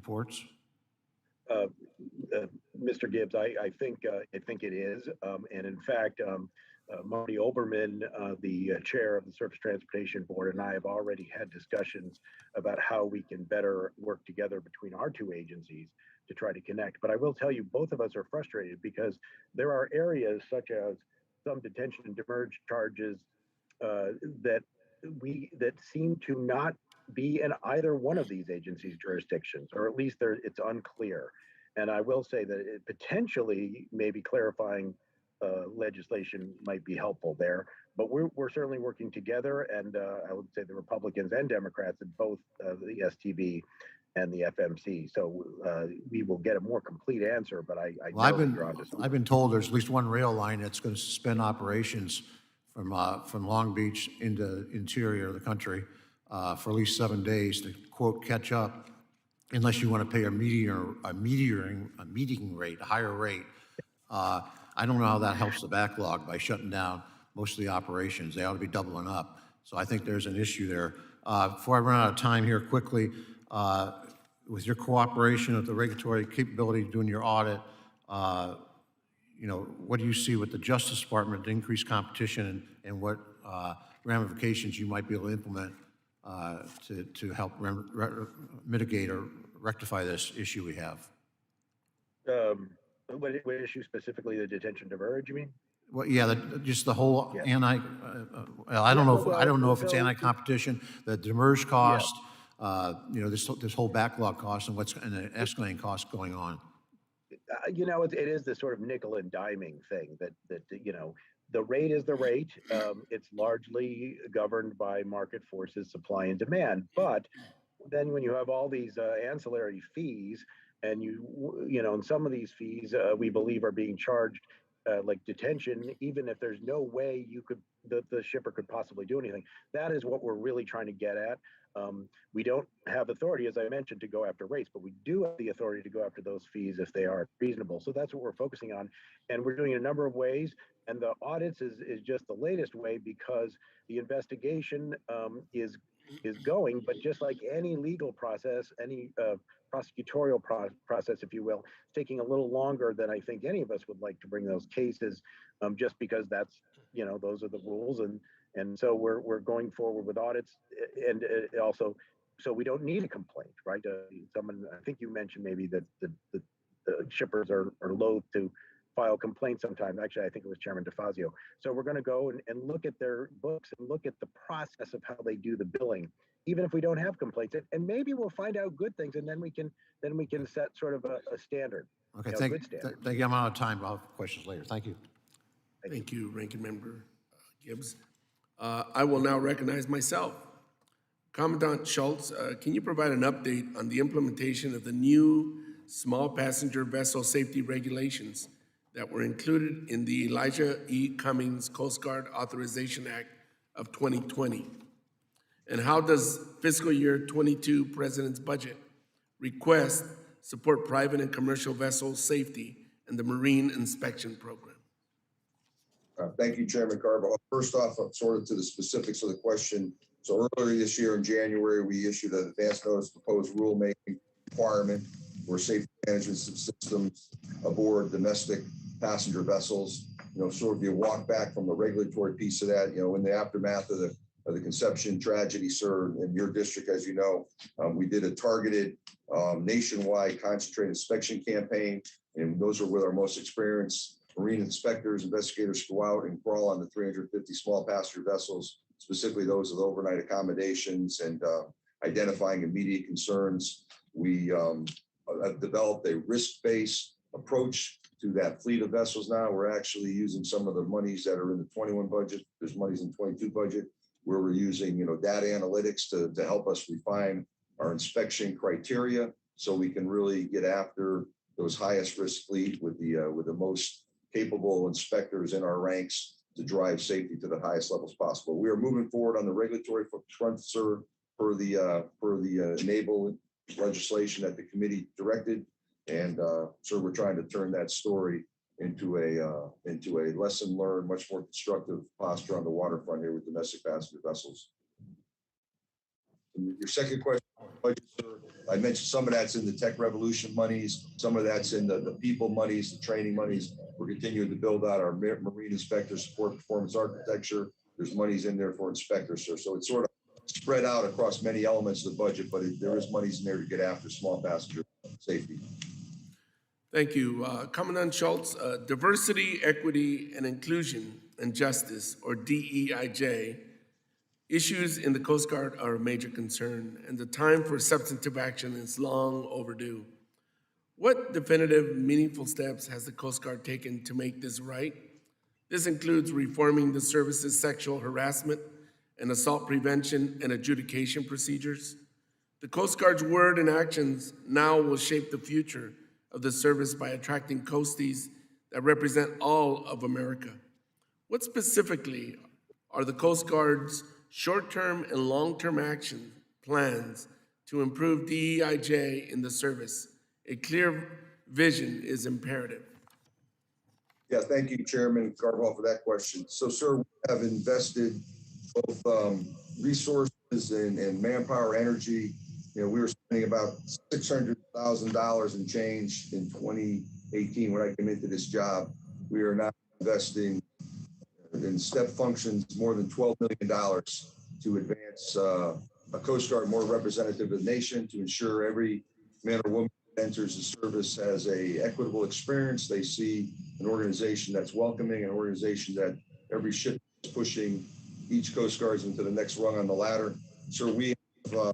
ports? Mr. Gibbs, I think it is, and in fact, Marty Oberman, the chair of the Surface Transportation Board, and I have already had discussions about how we can better work together between our two agencies to try to connect. But I will tell you, both of us are frustrated because there are areas such as some detention and demurrage charges that seem to not be in either one of these agencies' jurisdictions, or at least it's unclear. And I will say that it potentially maybe clarifying legislation might be helpful there. But we're certainly working together, and I would say the Republicans and Democrats in both the STB and the FMC. So we will get a more complete answer, but I Well, know that you're onto something. I've been told there's at least one rail line that's going to suspend operations from Long Beach into interior of the country for at least 7 days to, quote, catch up, unless you want to pay a meeting rate, a higher rate. I don't know how that helps the backlog by shutting down most of the operations. They ought to be doubling up. So I think there's an issue there. Before I run out of time here quickly, with your cooperation with the regulatory capability doing your audit, you know, what do you see with the Justice Department to increase competition and what ramifications you might be able to implement to help mitigate or rectify this issue we have? What issue specifically, the detention demurrage, you mean? Well, yeah, just the whole Yeah. well, I don't know if, well, I don't know if it's so- anti-competition, the demurrage cost, you know, this whole backlog cost and and the escalating cost going on. You know, it is this sort of nickel and diming thing that you know, the rate is the rate. It's largely governed by market forces, supply and demand. But then when you have all these ancillary fees, and you know, and some of these fees we believe are being charged like detention, even if there's no way you could the shipper could possibly do anything. That is what we're really trying to get at. We don't have authority, as I mentioned, to go after rates, but we do have the authority to go after those fees if they are reasonable. So that's what we're focusing on, and we're doing it a number of ways. And the audits is just the latest way, because the investigation is going, but just like any legal process, any prosecutorial process, if you will, it's taking a little longer than I think any of us would like to bring those cases, just because that's, you know, those are the rules. And so we're going forward with audits, and also, so we don't need a complaint, right? Someone, I think you mentioned maybe that the shippers are loath to file complaints sometimes. Actually, I think it was Chairman DeFazio. So we're going to go and look at their books and look at the process of how they do the billing, even if we don't have complaints. And maybe we'll find out good things, and then we can set sort of a standard. Okay, you know, good standard. thank you. I'm out of time. I'll have questions later. Thank you. Thank you, Ranking Member Gibbs. I will now recognize myself. Commandant Schultz, can you provide an update on the implementation of the new small passenger vessel safety regulations that were included in the Elijah E. Cummings Coast Guard Authorization Act of 2020? And how does fiscal year 22 President's budget request support private and commercial vessel safety and the marine inspection program? Thank you, Chairman Carbajal. First off, sort of to the specifics of the question. So earlier this year in January, we issued an advance notice proposed rulemaking requirement for safety management systems aboard domestic passenger vessels. You know, sort of you walk back from the regulatory piece of that, you know, in the aftermath of the Conception tragedy, sir, in your district, as you know, we did a targeted nationwide concentrated inspection campaign, and those are with our most experienced marine inspectors, investigators go out and crawl on the 350 small passenger vessels, specifically those with overnight accommodations, and identifying immediate concerns. We have developed a risk-based approach to that fleet of vessels now. We're actually using some of the monies that are in the 21 budget. There's monies in 22 budget where we're using, you know, data analytics to help us refine our inspection criteria so we can really get after those highest risk fleet with the most capable inspectors in our ranks to drive safety to the highest levels possible. We are moving forward on the regulatory front, sir, per the enable legislation that the committee directed. And so we're trying to turn that story into a lesson learned, much more constructive posture on the waterfront here with domestic passenger vessels. And your second question, budget, sir, I mentioned some of that's in the tech revolution monies, some of that's in the people monies, the training monies. We're continuing to build out our marine inspector support performance architecture. There's monies in there for inspectors, sir. So it's sort of spread out across many elements of the budget, but there is monies in there to get after small passenger safety. Thank you. Commandant Schultz, diversity, equity, and inclusion and justice, or DEIJ, issues in the Coast Guard are a major concern, and the time for substantive action is long overdue. What definitive, meaningful steps has the Coast Guard taken to make this right? This includes reforming the service's sexual harassment and assault prevention and adjudication procedures, The Coast Guard's word and actions now will shape the future of the service by attracting coasties that represent all of America. What specifically are the Coast Guard's short-term and long-term action plans to improve DEIJ in the service? A clear vision is imperative. Yeah, thank you, Chairman Carball, for that question. So, sir, we have invested both resources and manpower, energy. You know, we were spending about $600,000 in change in 2018 when I came into this job. We are now investing in step functions more than $12 million to advance a Coast Guard more representative of the nation, to ensure every man or woman that enters the service has a equitable experience. They see an organization that's welcoming, an organization that every ship is pushing each Coast Guards into the next rung on the ladder. So we have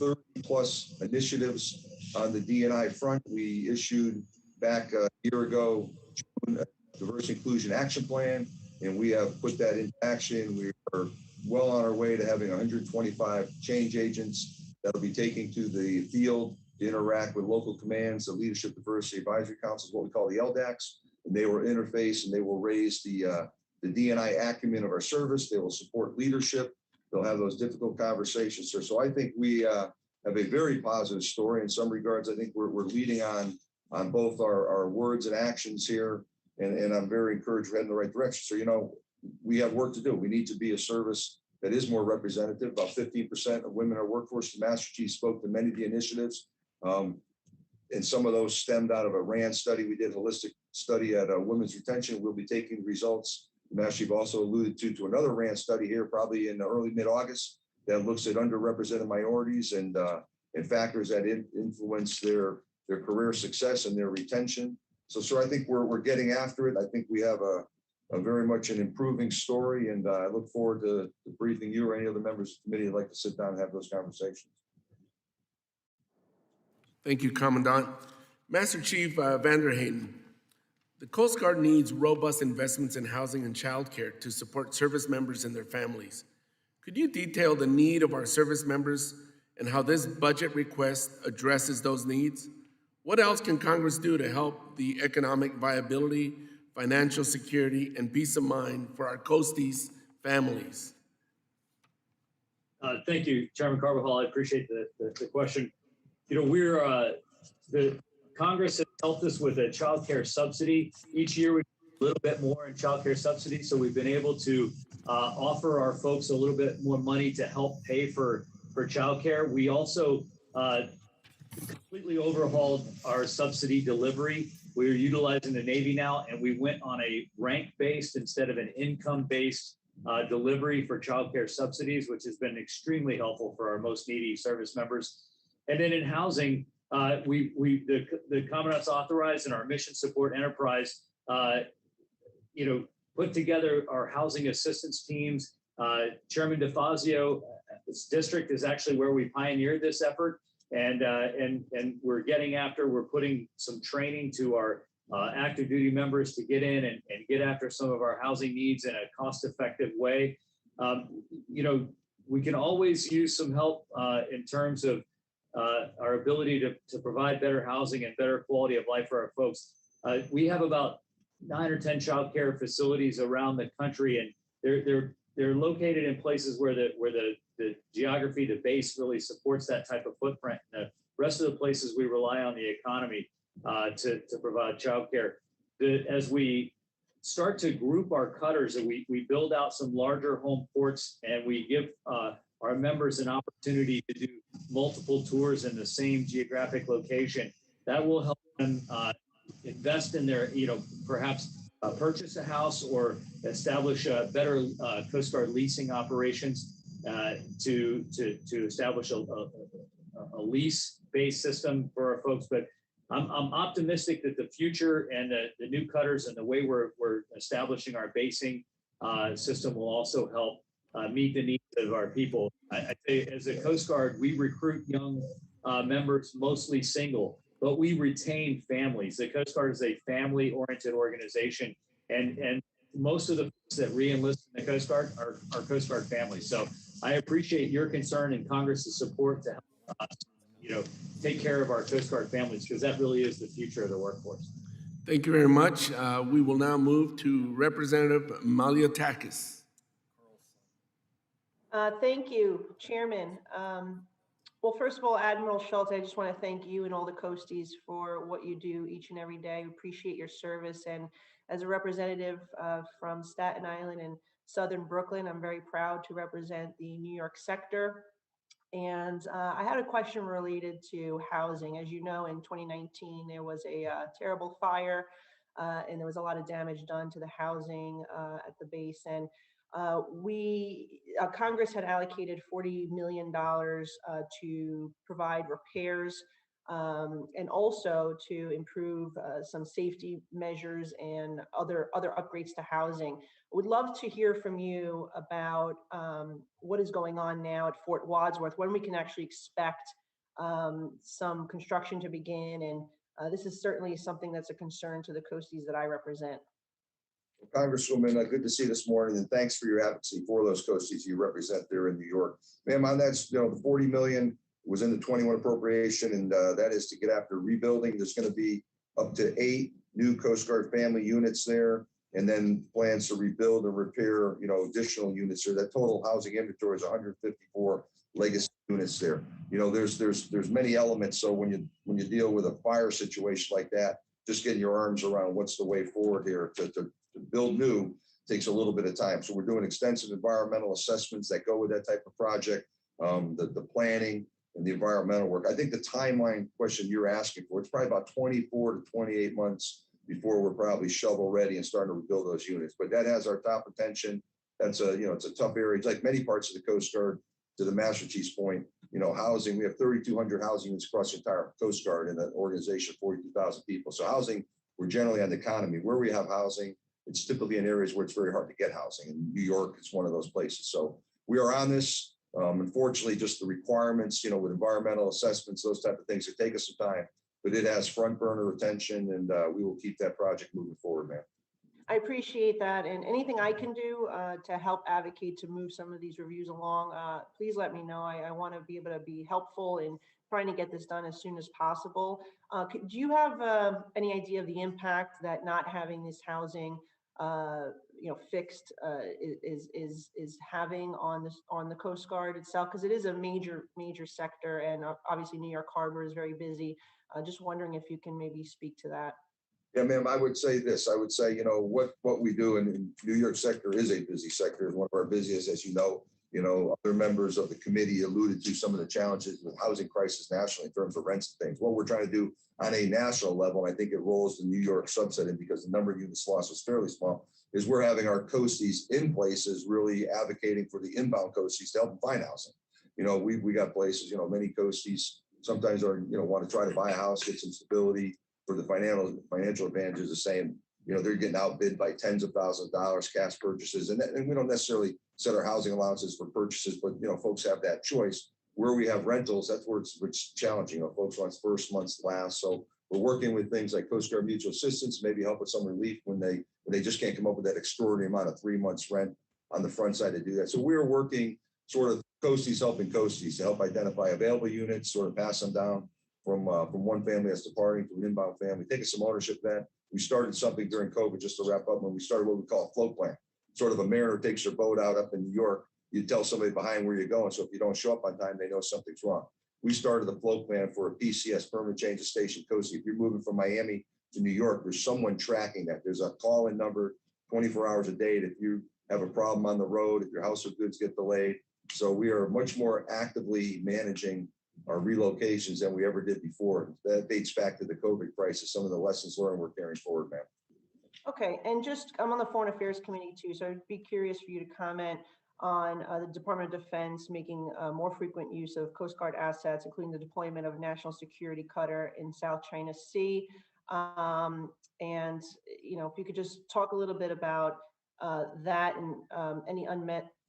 30 plus initiatives on the D&I front. We issued back a year ago June, a Diversity Inclusion Action Plan, and we have put that into action. We are well on our way to having 125 change agents that'll be taking to the field to interact with local commands, the Leadership Diversity Advisory Councils, what we call the LDACs, and they will interface and they will raise the D&I acumen of our service. They will support leadership. They'll have those difficult conversations, sir. So I think we have a very positive story. In some regards, I think we're leading on both our words and actions here. And I'm very encouraged we're heading in the right direction. So, you know, we have work to do. We need to be a service that is more representative. About 15% of women in our workforce. The Master Chief spoke to many of the initiatives. And some of those stemmed out of a RAND study. We did a holistic study at women's retention. We'll be taking results. The Master Chief also alluded to another RAND study here, probably in early mid-August, that looks at underrepresented minorities and factors that influence their career success and their retention. So, sir, I think we're getting after it. I think we have a very much an improving story, and I look forward to briefing you or any other members of the committee who'd like to sit down and have those conversations. Thank you, Commandant. Master Chief Vanderheyden, the Coast Guard needs robust investments in housing and childcare to support service members and their families. Could you detail the need of our service members and how this budget request addresses those needs? What else can Congress do to help the economic viability, financial security, and peace of mind for our coasties' families? Thank you, Chairman Carbajal. I appreciate the question. You know, the Congress has helped us with a child care subsidy. Each year we do a little bit more in child care subsidy. So we've been able to offer our folks a little bit more money to help pay for child care. We also completely overhauled our subsidy delivery. We're utilizing the Navy now, and we went on a rank-based instead of an income-based delivery for child care subsidies, which has been extremely helpful for our most needy service members. And then in housing, the Commandant's authorized in our mission support enterprise, put together our housing assistance teams. Chairman DeFazio, this district is actually where we pioneered this effort. And we're putting some training to our active duty members to get in and get after some of our housing needs in a cost-effective way. We can always use some help in terms of our ability to provide better housing and better quality of life for our folks. We have about 9 or 10 child care facilities around the country, and they're located in places where the geography, the base really supports that type of footprint. The rest of the places we rely on the economy to provide childcare. As we start to group our cutters, and we build out some larger home ports, and we give our members an opportunity to do multiple tours in the same geographic location, that will help them invest in their, perhaps purchase a house or establish a better Coast Guard leasing operations to establish a lease-based system for our folks. But I'm optimistic that the future and the new cutters and the way we're establishing our basing system will also help meet the needs of our people. I say, as a Coast Guard, we recruit young members, mostly single, but we retain families. The Coast Guard is a family-oriented organization, and most of the folks that re-enlist in the Coast Guard are Coast Guard families. So I appreciate your concern and Congress's support to help you know, take care of our Coast Guard families, because that really is the future of the workforce. Thank you very much. We will now move to Representative Maliatakis. Thank you, Chairman. Well, first of all, Admiral Schultz, I just want to thank you and all the Coasties for what you do each and every day. We appreciate your service. And as a representative from Staten Island and Southern Brooklyn, I'm very proud to represent the New York sector. And I had a question related to housing. As you know, in 2019, there was a terrible fire and there was a lot of damage done to the housing at the base. And Congress had allocated $40 million to provide repairs and also to improve some safety measures and other upgrades to housing. Would love to hear from you about what is going on now at Fort Wadsworth, when we can actually expect some construction to begin. And this is certainly something that's a concern to the Coasties that I represent. Congresswoman, good to see you this morning, and thanks for your advocacy for those Coasties you represent there in New York. Ma'am, on that, the 40 million was in the 21 appropriation, and that is to get after rebuilding. There's going to be up to 8 new Coast Guard family units there, and then plans to rebuild and repair, additional units there. That total housing inventory is 154 legacy units there. There's many elements. So when you deal with a fire situation like that, just getting your arms around what's the way forward here to build new takes a little bit of time. So we're doing extensive environmental assessments that go with that type of project, the planning and the environmental work. I think the timeline question you're asking for, it's probably about 24 to 28 months before we're probably shovel ready and starting to rebuild those units. But that has our top attention. That's it's a tough area. It's like many parts of the Coast Guard. To the Master Chief's point, housing, we have 3,200 housing units across the entire Coast Guard in an organization of 42,000 people. So housing, we're generally on the economy. Where we have housing, it's typically in areas where it's very hard to get housing. In New York, it's one of those places. So we are on this. Unfortunately, just the requirements, with environmental assessments, those type of things, it take us some time, but it has front burner attention, and we will keep that project moving forward, man. I appreciate that, and anything I can do to help advocate to move some of these reviews along, please let me know. I want to be able to be helpful in trying to get this done as soon as possible. Do you have any idea of the impact that not having this housing, fixed is having on the Coast Guard itself? Because it is a major sector, and obviously New York Harbor is very busy. Just wondering if you can maybe speak to that. Yeah, ma'am, I would say this. I would say, what we do in New York sector is a busy sector, is one of our busiest, as you know. Other members of the committee alluded to some of the challenges with housing crisis nationally in terms of rents and things. What we're trying to do on a national level, and I think it rolls the New York subset in because the number of units lost was fairly small, is we're having our Coasties in places really advocating for the inbound Coasties to help them find housing. We got places, many Coasties sometimes are, want to try to buy a house, get some stability, for the financial advantages of saying, they're getting outbid by tens of thousands of dollars cash purchases. And we don't necessarily set our housing allowances for purchases, but, folks have that choice. Where we have rentals, that's where it's challenging. Folks want first, month's last. So we're working with things like Coast Guard Mutual Assistance, maybe help with some relief when they just can't come up with that extraordinary amount of 3 months rent on the front side to do that. So we're working sort of Coasties helping Coasties to help identify available units, sort of pass them down from one family that's departing to an inbound family, taking some ownership of that. We started something during COVID, just to wrap up, when we started what we call a float plan. Sort of a mariner takes their boat out up in New York, you tell somebody behind where you're going. So if you don't show up on time, they know something's wrong. We started the float plan for a PCS, permanent change of station coastie. If you're moving from Miami to New York, there's someone tracking that. There's a call-in number 24 hours a day. If you have a problem on the road, if your house of goods get delayed. So we are much more actively managing our relocations than we ever did before. That dates back to the COVID crisis, some of the lessons learned we're carrying forward, ma'am. Okay, and I'm on the Foreign Affairs Committee too, so I'd be curious for you to comment on the Department of Defense making more frequent use of Coast Guard assets, including the deployment of a national security cutter in South China Sea. And, if you could just talk a little bit about that and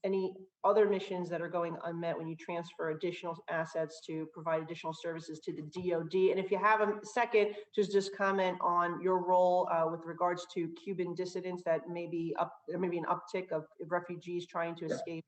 any other missions that are going unmet when you transfer additional assets to provide additional services to the DoD. And if you have a second, just comment on your role with regards to Cuban dissidents that there may be an uptick of refugees trying to escape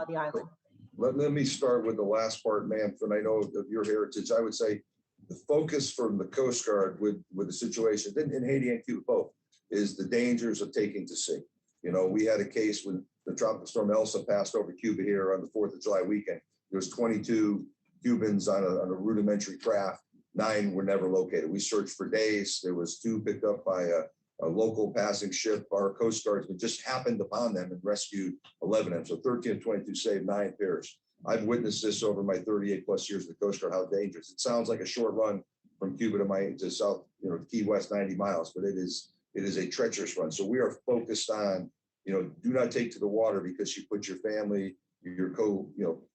the island. let me start with the last part, ma'am, and I know of your heritage. I would say the focus from the Coast Guard with the situation in Haiti and Cuba both is the dangers of taking to sea. You know, we had a case when the tropical storm Elsa passed over Cuba here on the 4th of July weekend. There was 22 Cubans on a rudimentary craft. 9 were never located. We searched for days. There was 2 picked up by a local passing ship. Our Coast Guardsmen just happened upon them and rescued 11 of them. So 13 of 22 saved, 9 perished. I've witnessed this over my 38 plus years of the Coast Guard, how dangerous. It sounds like a short run from Cuba to South, Key West, 90 miles, but it is a treacherous run. So we are focused on, do not take to the water because you put your family, your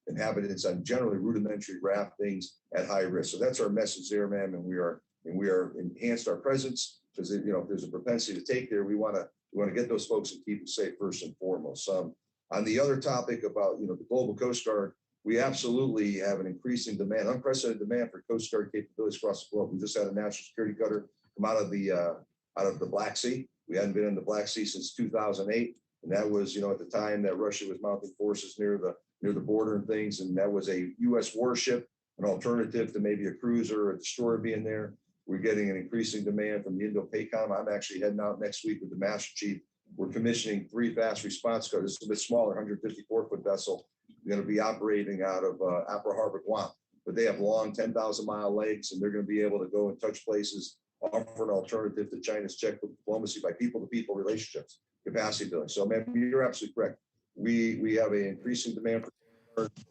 inhabitants on generally rudimentary raft things at high risk. So that's our message there, ma'am. And we are enhanced our presence because if there's a propensity to take there, we want to get those folks and keep them safe first and foremost. On the other topic about the global Coast Guard, we absolutely have an increasing demand, unprecedented demand for Coast Guard capabilities across the globe. We just had a national security cutter come out of the Black Sea. We hadn't been in the Black Sea since 2008, and that was at the time that Russia was mounting forces near the border and things, and that was a U.S. warship, an alternative to maybe a cruiser or a destroyer being there. We're getting an increasing demand from the Indo-PACOM. I'm actually heading out next week with the Master Chief. We're commissioning 3 fast response cutters. It's a bit smaller, 154-foot vessel. We're going to be operating out of Apra Harbor, Guam, but they have long 10,000-mile legs, and they're going to be able to go and touch places, offer an alternative to China's checkbook diplomacy by people-to-people relationships, capacity building. So, man, you're absolutely correct. We have an increasing demand for.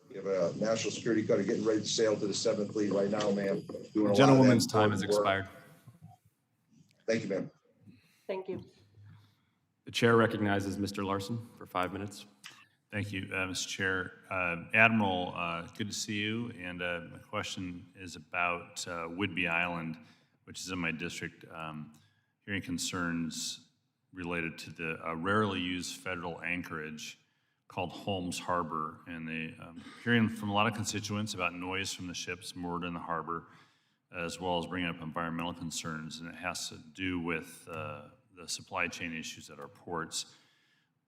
We have a national security cutter getting ready to sail to the 7th Fleet right now, ma'am. Doing a Gentlewoman's lot of time has important work. expired. Thank you, ma'am. Thank you. The chair recognizes Mr. Larson for 5 minutes. Thank you, Mr. Chair. Admiral, good to see you. And my question is about Whidbey Island, which is in my district. Hearing concerns related to the rarely used federal anchorage called Holmes Harbor. And hearing from a lot of constituents about noise from the ships moored in the harbor, as well as bringing up environmental concerns. And it has to do with the supply chain issues at our ports.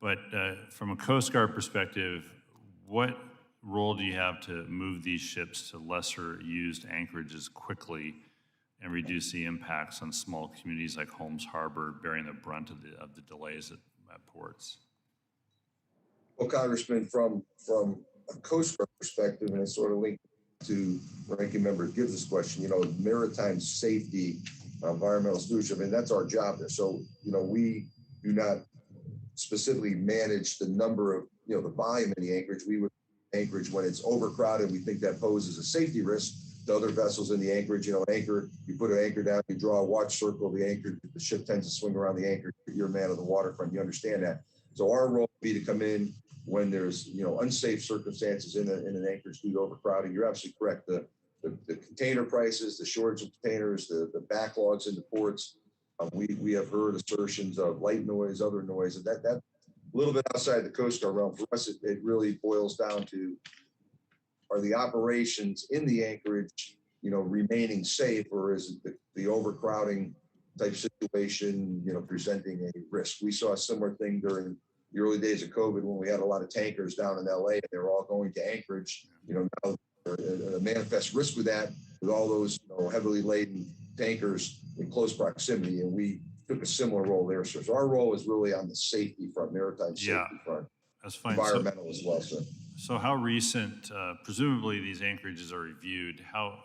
But from a Coast Guard perspective, what role do you have to move these ships to lesser used anchorages quickly and reduce the impacts on small communities like Holmes Harbor bearing the brunt of the delays at ports? Well, Congressman, from a Coast Guard perspective, and it's sort of linked to Ranking Member Gibbs' question, maritime safety, environmental stewardship, and that's our job there. So, we do not specifically manage the number of, the volume in the anchorage. We would anchorage when it's overcrowded. We think that poses a safety risk to other vessels in the anchorage. You put an anchor down, you draw a watch circle of the anchor, the ship tends to swing around the anchor. You're a man of the waterfront, you understand that. So our role would be to come in when there's, unsafe circumstances in an anchorage due to overcrowding. You're absolutely correct. The container prices, the shortage of containers, the backlogs in the ports. We have heard assertions of light noise, other noise, and that a little bit outside the Coast Guard realm. For us, it really boils down to, are the operations in the anchorage, remaining safe, or is it the overcrowding type situation, presenting a risk? We saw a similar thing during the early days of COVID when we had a lot of tankers down in LA and they were all going to Anchorage. Now a manifest risk with that, with all those heavily laden tankers in close proximity, and we took a similar role there. So our role is really on the safety front, maritime safety front, That's fine. environmental as well, sir. So how recent, presumably these anchorages are reviewed, how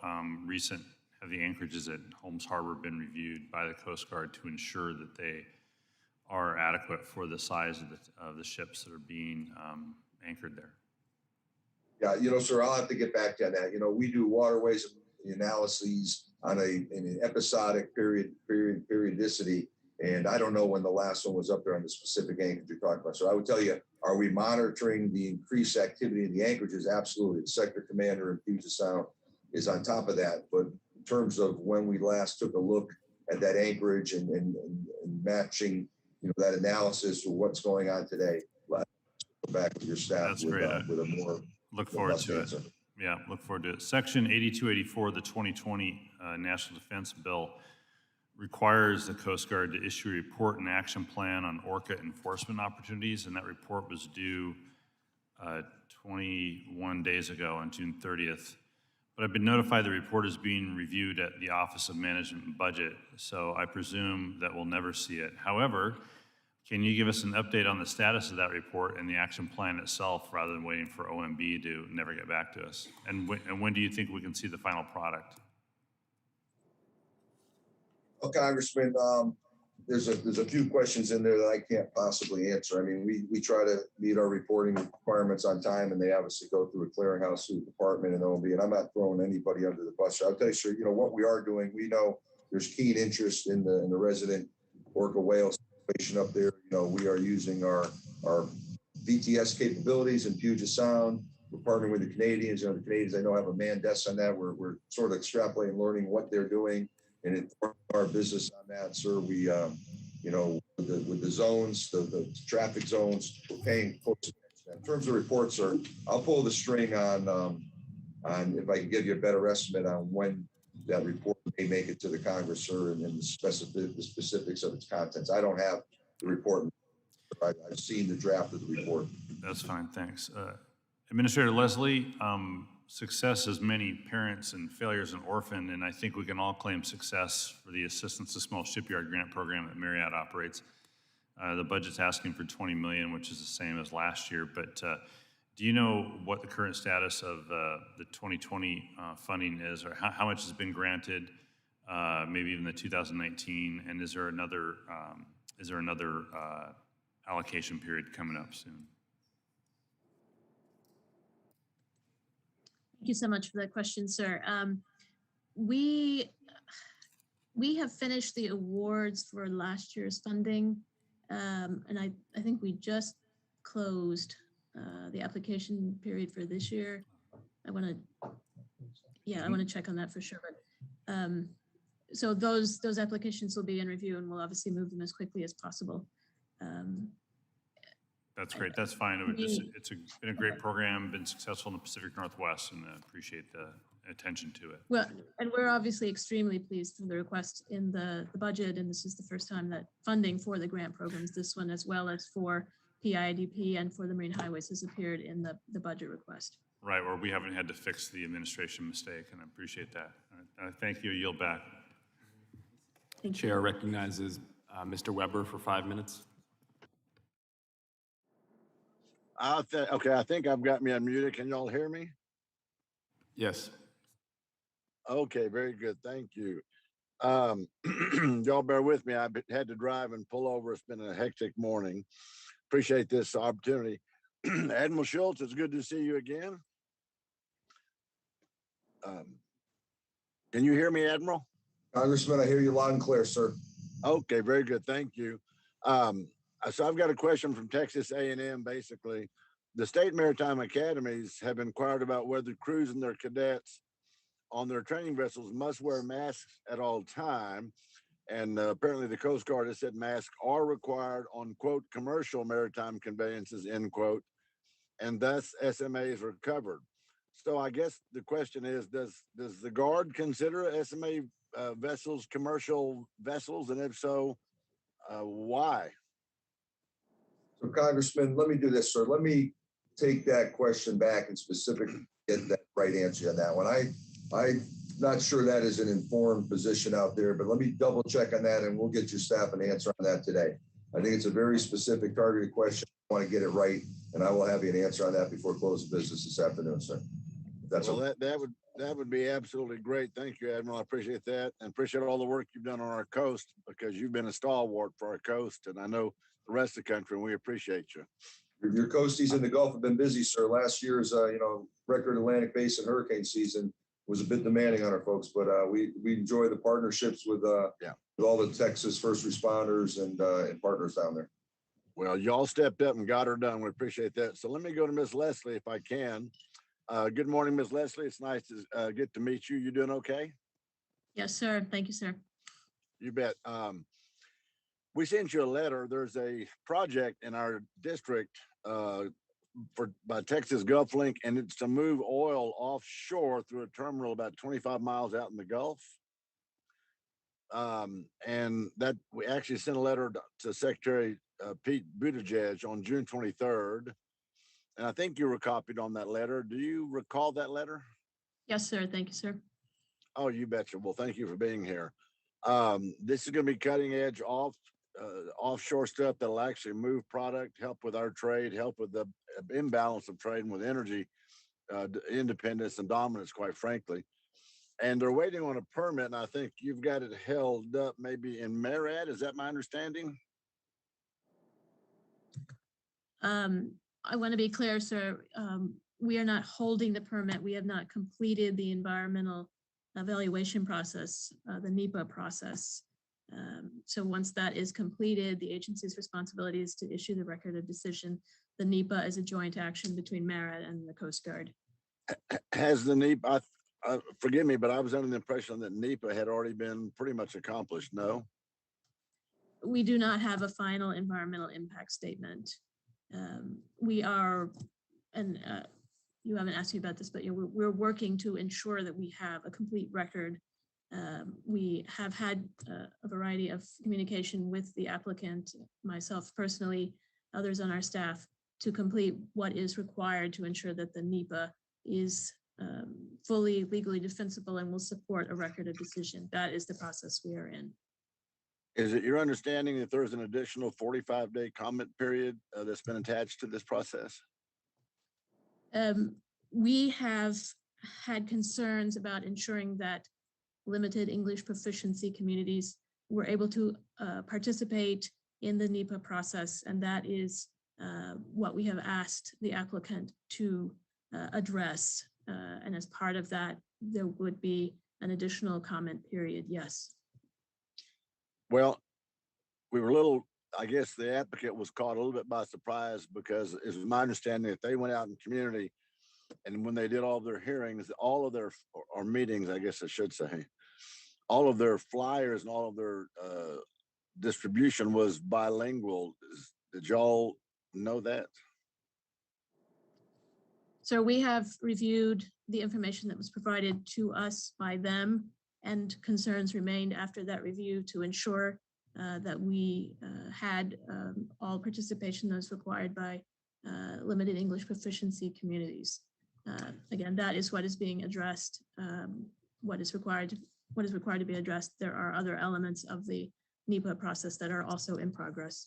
recent have the anchorages at Holmes Harbor been reviewed by the Coast Guard to ensure that they are adequate for the size of the ships that are being anchored there? Yeah, sir, I'll have to get back to that. We do waterways analyses on an episodic periodicity, and I don't know when the last one was up there on the specific anchorage you're talking about. So I would tell you, are we monitoring the increased activity in the anchorages? Absolutely. The sector commander in Puget Sound is on top of that. But in terms of when we last took a look at that anchorage and matching, that analysis with what's going on today, go back with your staff. That's with, great. With a more Look forward to it. Yeah, look forward to it. Section 8284 of the 2020 National Defense Bill requires the Coast Guard to issue a report and action plan on ORCA enforcement opportunities, and that report was due 21 days ago on June 30th, but I've been notified the report is being reviewed at the Office of Management and Budget, so I presume that we'll never see it. However, can you give us an update on the status of that report and the action plan itself rather than waiting for OMB to never get back to us? And when do you think we can see the final product? Well, Congressman, there's a few questions in there that I can't possibly answer. I mean, we try to meet our reporting requirements on time, and they obviously go through a clearinghouse through the department and OMB, and I'm not throwing anybody under the bus. I'll tell you, sir, what we are doing, we know there's keen interest in the resident orca whale situation up there. We are using our VTS capabilities in Puget Sound. We're partnering with the Canadians. The Canadians, I know, have a manned desk on that. We're sort of extrapolating, learning what they're doing, and informing our business on that, sir. We, with the zones, the traffic zones, we're paying close attention. In terms of reports, sir, I'll pull the string on if I can give you a better estimate on when that report may make it to the Congress, sir, and the specifics of its contents. I don't have the report. I've seen the draft of the report. That's fine, thanks. Administrator Leslie, success has many parents and failures an orphan, and I think we can all claim success for the Assistance to Small Shipyard Grant Program that Marriott operates. The budget's asking for $20 million, which is the same as last year, but do you know what the current status of the 2020 funding is, or how much has been granted, maybe even the 2019, and is there another allocation period coming up soon? Thank you so much for that question, sir. We have finished the awards for last year's funding, and I think we just closed the application period for this year. I want to check on that for sure. But so those applications will be in review, and we'll obviously move them as quickly as possible. That's great. That's fine. It's been a great program, been successful in the Pacific Northwest, and I appreciate the attention to it. Well, and we're obviously extremely pleased for the request in the budget, and this is the first time that funding for the grant programs, this one as well as for PIDP and for the Marine Highways, has appeared in the budget request. Right, where we haven't had to fix the administration mistake, and I appreciate that. Thank you. Yield back. Chair recognizes Mr. Weber for 5 minutes. Okay, I think I've got me unmuted. Can y'all hear me? Yes. Okay, very good. Thank you. Y'all bear with me. I had to drive and pull over. It's been a hectic morning. Appreciate this opportunity. Admiral Schultz, it's good to see you again. Can you hear me, Admiral? Congressman, I hear you loud and clear, sir. Okay, very good. Thank you. So I've got a question from Texas A&M, basically. The state maritime academies have inquired about whether crews and their cadets on their training vessels must wear masks at all time. And apparently the Coast Guard has said masks are required on, quote, commercial maritime conveyances, end quote, and thus SMAs are covered. So I guess the question is, does the Guard consider SMA vessels commercial vessels? And if so, why? So Congressman, let me do this, sir. Let me take that question back and specifically get that right answer on that one. I'm not sure that is an informed position out there, but let me double check on that and we'll get your staff an answer on that today. I think it's a very specific targeted question. I want to get it right, and I will have you an answer on that before close of business this afternoon, sir. That's well, that would be absolutely great. Thank you, Admiral. I appreciate that, and appreciate all the work you've done on our coast, because you've been a stalwart for our coast, and I know the rest of the country, and we appreciate you. Your coasties in the Gulf have been busy, sir. Last year's record Atlantic Basin hurricane season was a bit demanding on our folks, but we enjoy the partnerships with all the Texas first responders and partners down there. Well, y'all stepped up and got her done. We appreciate that. So let me go to Ms. Leslie if I can. Good morning, Ms. Leslie. It's nice to get to meet you. You doing okay? Yes, sir. Thank you, sir. You bet. We sent you a letter. There's a project in our district by Texas Gulf Link, and it's to move oil offshore through a terminal about 25 miles out in the Gulf. And that we actually sent a letter to Secretary Pete Buttigieg on June 23rd. And I think you were copied on that letter. Do you recall that letter? Yes, sir. Thank you, sir. Oh, you betcha. Well, thank you for being here. This is going to be cutting edge offshore stuff that'll actually move product, help with our trade, help with the imbalance of trade and with energy independence and dominance, quite frankly. And they're waiting on a permit, and I think you've got it held up maybe in MARAD. Is that my understanding? I want to be clear, sir. We are not holding the permit. We have not completed the environmental evaluation process, the NEPA process. So once that is completed, the agency's responsibility is to issue the record of decision. The NEPA is a joint action between MARAD and the Coast Guard. Has the NEPA, forgive me, but I was under the impression that NEPA had already been pretty much accomplished, no? We do not have a final environmental impact statement. We are, and you haven't asked me about this, but we're working to ensure that we have a complete record. We have had a variety of communication with the applicant, myself personally, others on our staff, to complete what is required to ensure that the NEPA is fully legally defensible and will support a record of decision. That is the process we are in. Is it your understanding that there's an additional 45-day comment period that's been attached to this process? We have had concerns about ensuring that limited English proficiency communities were able to participate in the NEPA process, and that is what we have asked the applicant to address. And as part of that, there would be an additional comment period, yes. Well, we were a little, I guess the applicant was caught a little bit by surprise because it was my understanding that they went out in community and when they did all of their hearings, all of their, or meetings, I guess I should say, all of their flyers and all of their distribution was bilingual. Did y'all know that? So we have reviewed the information that was provided to us by them, and concerns remained after that review to ensure that we had all participation that was required by limited English proficiency communities. Again, that is what is being addressed, what is required to be addressed. There are other elements of the NEPA process that are also in progress.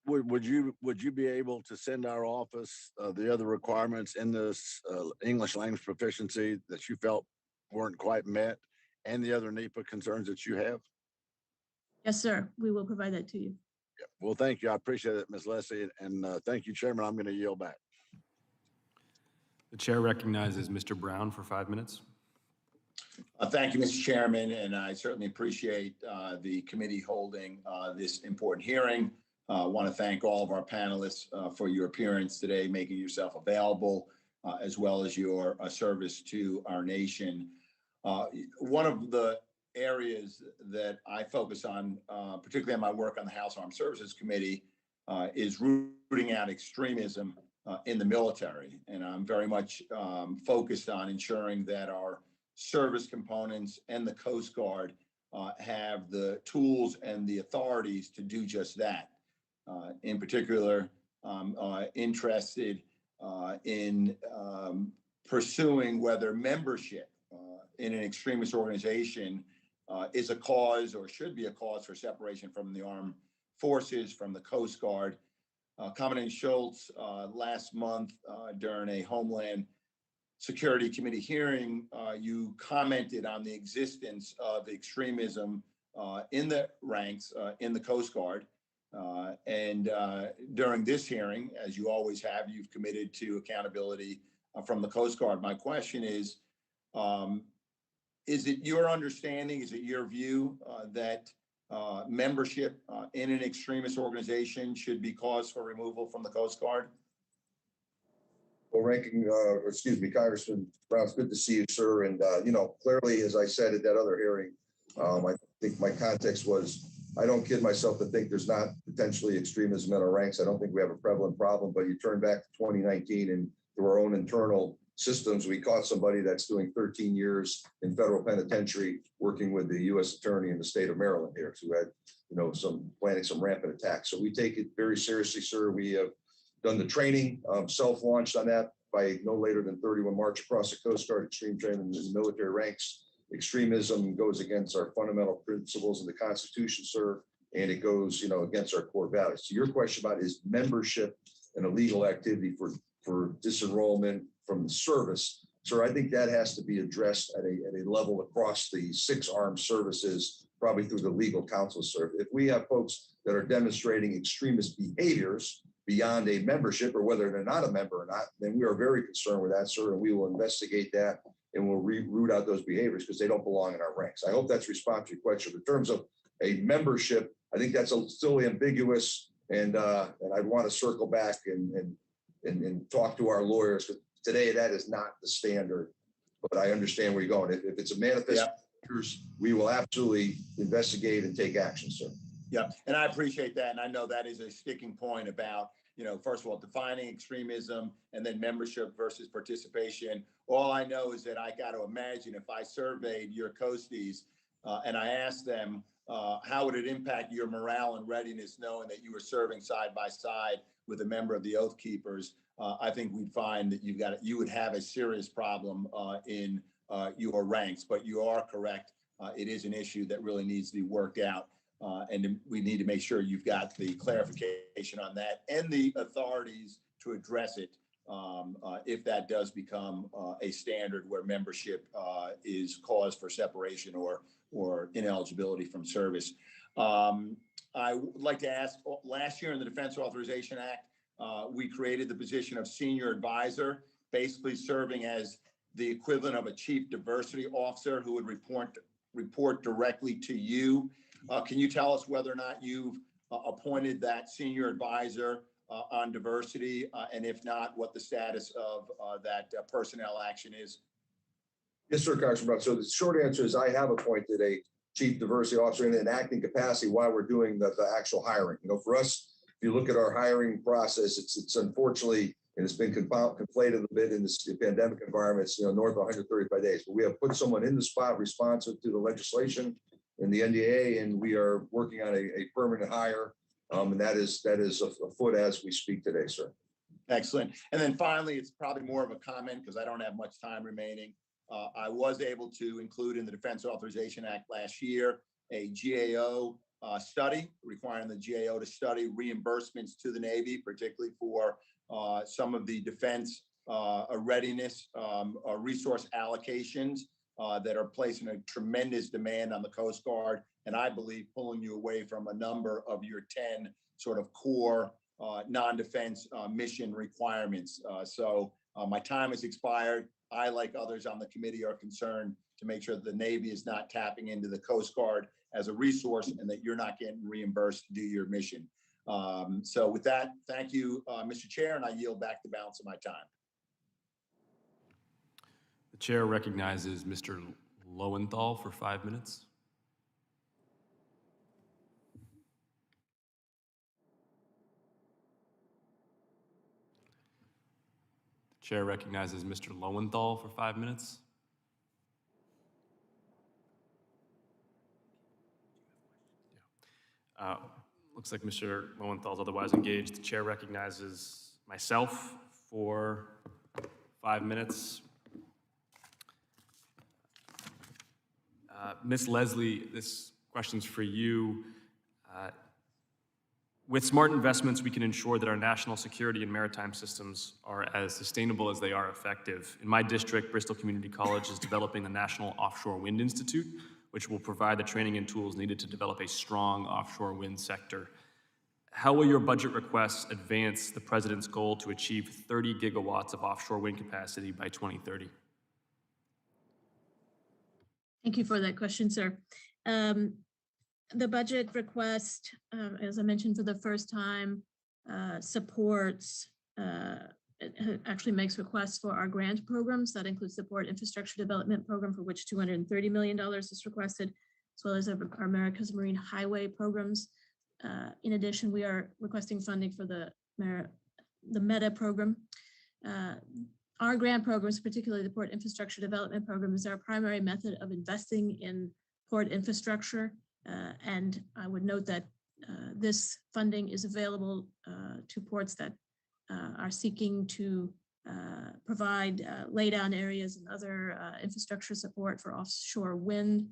Would you be able to send our office the other requirements in this English language proficiency that you felt weren't quite met and the other NEPA concerns that you have? Yes, sir. We will provide that to you. Yeah. Well, thank you. I appreciate it, Ms. Leslie. And thank you, Chairman. I'm going to yield back. The chair recognizes Mr. Brown for 5 minutes. Thank you, Mr. Chairman, and I certainly appreciate the committee holding this important hearing. I want to thank all of our panelists for your appearance today, making yourself available, as well as your service to our nation. One of the areas that I focus on, particularly in my work on the House Armed Services Committee, is rooting out extremism in the military. And I'm very much focused on ensuring that our service components and the Coast Guard have the tools and the authorities to do just that. In particular, I'm interested in pursuing whether membership in an extremist organization is a cause or should be a cause for separation from the armed forces, from the Coast Guard. Commandant Schultz, last month during a Homeland Security Committee hearing, you commented on the existence of extremism in the ranks in the Coast Guard. And during this hearing, as you always have, you've committed to accountability from the Coast Guard. My question is it your understanding, is it your view that membership in an extremist organization should be cause for removal from the Coast Guard? Well, Congressman Brown, it's good to see you, sir. And, clearly, as I said at that other hearing, I think my context was, I don't kid myself to think there's not potentially extremism in our ranks. I don't think we have a prevalent problem, but you turn back to 2019 and through our own internal systems, we caught somebody that's doing 13 years in federal penitentiary working with the U.S. attorney in the state of Maryland here, who had, planning some rampant attacks. So we take it very seriously, sir. We have done the training, self-launched on that by no later than 31 March across the Coast Guard, extreme training in the military ranks. Extremism goes against our fundamental principles of the Constitution, sir, and it goes, against our core values. So your question about is membership an illegal activity for disenrollment from the service, sir, I think that has to be addressed at a level across the 6 armed services, probably through the legal counsel, sir. If we have folks that are demonstrating extremist behaviors beyond a membership, or whether they're not a member or not, then we are very concerned with that, sir, and we will investigate that and we'll root out those behaviors because they don't belong in our ranks. I hope that's response to your question. In terms of a membership, I think that's still ambiguous, and I'd want to circle back and talk to our lawyers. Today, that is not the standard, but I understand where you're going. If it's a manifest, we will absolutely investigate and take action, sir. Yeah, and I appreciate that. And I know that is a sticking point about, first of all, defining extremism and then membership versus participation. All I know is that I got to imagine if I surveyed your coasties and I asked them, how would it impact your morale and readiness knowing that you were serving side by side with a member of the Oath Keepers? I think we'd find that you would have a serious problem in your ranks, but you are correct. It is an issue that really needs to be worked out. And we need to make sure you've got the clarification on that and the authorities to address it if that does become a standard where membership is cause for separation or ineligibility from service. I would like to ask, last year in the Defense Authorization Act, we created the position of senior advisor, basically serving as the equivalent of a chief diversity officer who would report directly to you. Can you tell us whether or not you've appointed that senior advisor on diversity, and if not, what the status of that personnel action is? Yes, sir, Congressman Brown. So the short answer is I have appointed a chief diversity officer in an acting capacity while we're doing the actual hiring. For us, if you look at our hiring process, it's unfortunately, and it's been conflated a bit in this pandemic environment, it's north of 135 days. But we have put someone in the spot responsive to the legislation in the NDAA, and we are working on a permanent hire, and that is afoot as we speak today, sir. Excellent. And then finally, it's probably more of a comment because I don't have much time remaining. I was able to include in the Defense Authorization Act last year a GAO study requiring the GAO to study reimbursements to the Navy, particularly for some of the defense readiness resource allocations that are placing a tremendous demand on the Coast Guard, and I believe pulling you away from a number of your 10 sort of core non-defense mission requirements. So my time has expired. I, like others on the committee, are concerned to make sure that the Navy is not tapping into the Coast Guard as a resource and that you're not getting reimbursed to do your mission. So with that, thank you, Mr. Chair, and I yield back the balance of my time. The chair recognizes Mr. Lowenthal for 5 minutes. The chair recognizes Mr. Lowenthal for 5 minutes. Looks like Mr. Lowenthal is otherwise engaged. The chair recognizes myself for 5 minutes. Ms. Leslie, this question's for you. With smart investments, we can ensure that our national security and maritime systems are as sustainable as they are effective. In my district, Bristol Community College is developing the National Offshore Wind Institute, which will provide the training and tools needed to develop a strong offshore wind sector. How will your budget requests advance the President's goal to achieve 30 gigawatts of offshore wind capacity by 2030? Thank you for that question, sir. The budget request, as I mentioned for the first time, supports, it actually makes requests for our grant programs. That includes the Port Infrastructure Development Program, for which $230 million is requested, as well as our America's Marine Highway programs. In addition, we are requesting funding for the META program. Our grant programs, particularly the Port Infrastructure Development Program, is our primary method of investing in port infrastructure. And I would note that this funding is available to ports that are seeking to provide laydown areas and other infrastructure support for offshore wind.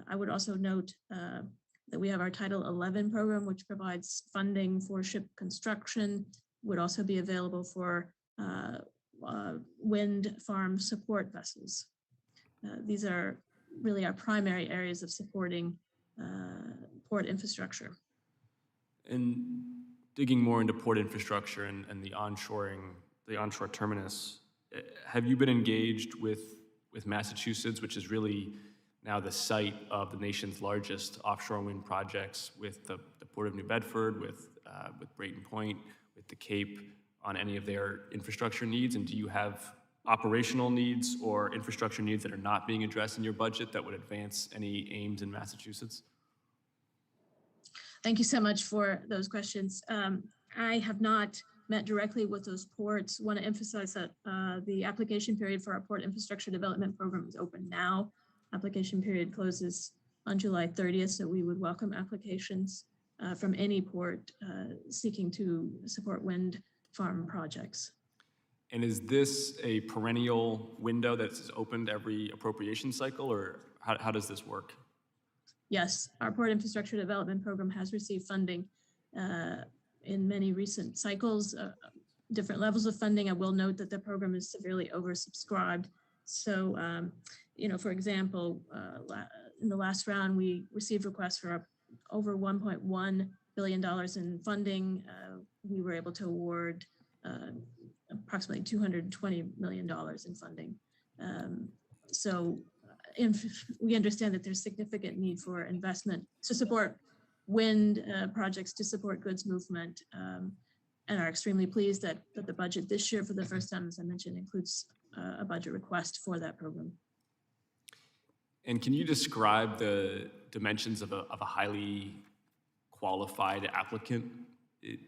I would also note that we have our Title 11 program, which provides funding for ship construction, would also be available for wind farm support vessels. These are really our primary areas of supporting port infrastructure. And digging more into port infrastructure and the onshoring, the onshore terminus, have you been engaged with Massachusetts, which is really now the site of the nation's largest offshore wind projects, with the Port of New Bedford, with Brayton Point, with the Cape, on any of their infrastructure needs? And do you have operational needs or infrastructure needs that are not being addressed in your budget that would advance any aims in Massachusetts? Thank you so much for those questions. I have not met directly with those ports. Want to emphasize that the application period for our Port Infrastructure Development Program is open now. Application period closes on July 30th, so we would welcome applications from any port seeking to support wind farm projects. And is this a perennial window that's opened every appropriation cycle, or how does this work? Yes, our Port Infrastructure Development Program has received funding in many recent cycles, different levels of funding. I will note that the program is severely oversubscribed. So, for example, in the last round, we received requests for over $1.1 billion in funding. We were able to award approximately $220 million in funding. We understand that there's significant need for investment to support wind projects, to support goods movement, and are extremely pleased that the budget this year, for the first time, as I mentioned, includes a budget request for that program. And can you describe the dimensions of a highly qualified applicant?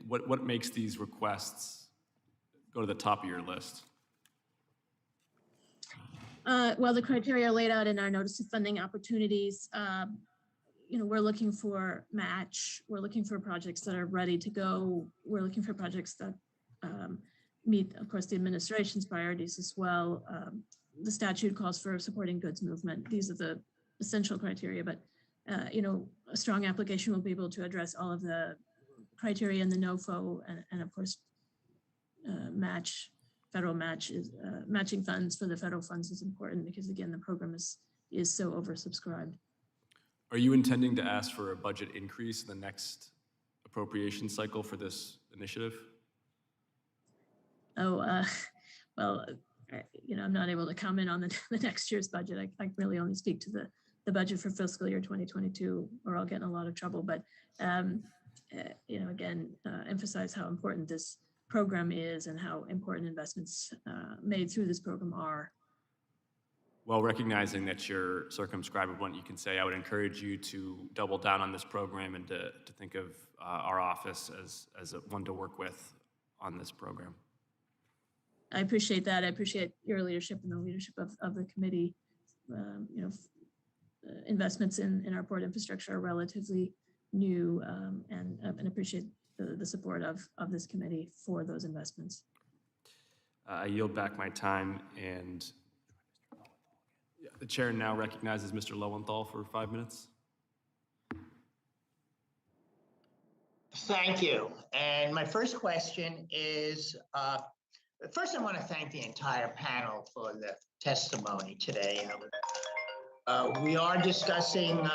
What makes these requests go to the top of your list? Well, the criteria laid out in our notice of funding opportunities. We're looking for match. We're looking for projects that are ready to go. We're looking for projects that meet, of course, the administration's priorities as well. The statute calls for supporting goods movement. These are the essential criteria, but a strong application will be able to address all of the criteria in the NOFO, and of course, federal match is matching funds for the federal funds is important because, again, the program is so oversubscribed. Are you intending to ask for a budget increase in the next appropriation cycle for this initiative? Well, I'm not able to comment on the next year's budget. I really only speak to the budget for fiscal year 2022, or I'll get in a lot of trouble. But again, emphasize how important this program is and how important investments made through this program are. Well, recognizing that you're circumscribed with what you can say, I would encourage you to double down on this program and to think of our office as one to work with on this program. I appreciate that. I appreciate your leadership and the leadership of the committee. Investments in our port infrastructure are relatively new, and appreciate the support of this committee for those investments. I yield back my time, and the chair now recognizes Mr. Lowenthal for 5 minutes. Thank you. And my first question is, first I want to thank the entire panel for the testimony today. We are discussing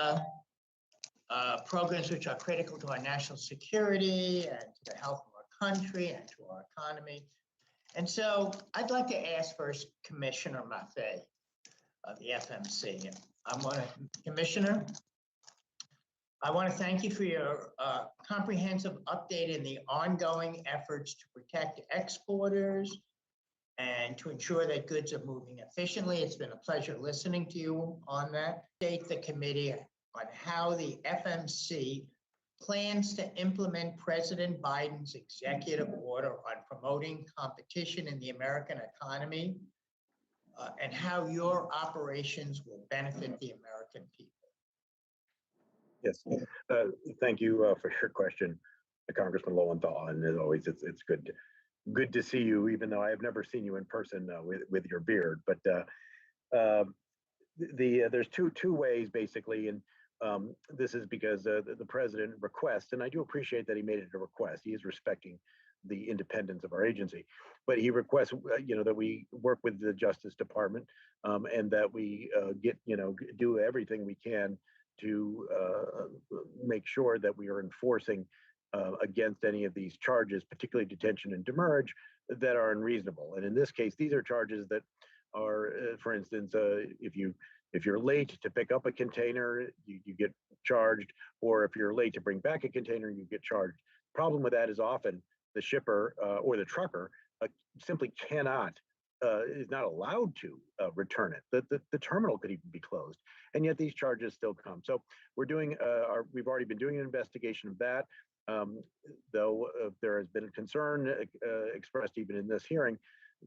programs which are critical to our national security and to the health of our country and to our economy. And so I'd like to ask first Commissioner Maffei of the FMC. Commissioner, I want to thank you for your comprehensive update in the ongoing efforts to protect exporters and to ensure that goods are moving efficiently. It's been a pleasure listening to you on that. Update the committee on how the FMC plans to implement President Biden's executive order on promoting competition in the American economy, and how your operations will benefit the American people. Yes, thank you for your question, Congressman Lowenthal. And as always, it's good good to see you, even though I have never seen you in person with your beard. But there's two ways basically, and this is because the president requests, and I do appreciate that he made it a request. He is respecting the independence of our agency, but he requests, that we work with the Justice Department and that we do everything we can to make sure that we are enforcing against any of these charges, particularly detention and demurrage, that are unreasonable. And in this case, these are charges that are, for instance, if you're late to pick up a container, you get charged, or if you're late to bring back a container, you get charged. Problem with that is often the shipper or the trucker simply is not allowed to return it. The terminal could even be closed, and yet these charges still come. So we're doing, we've already been doing an investigation of that, though there has been a concern expressed even in this hearing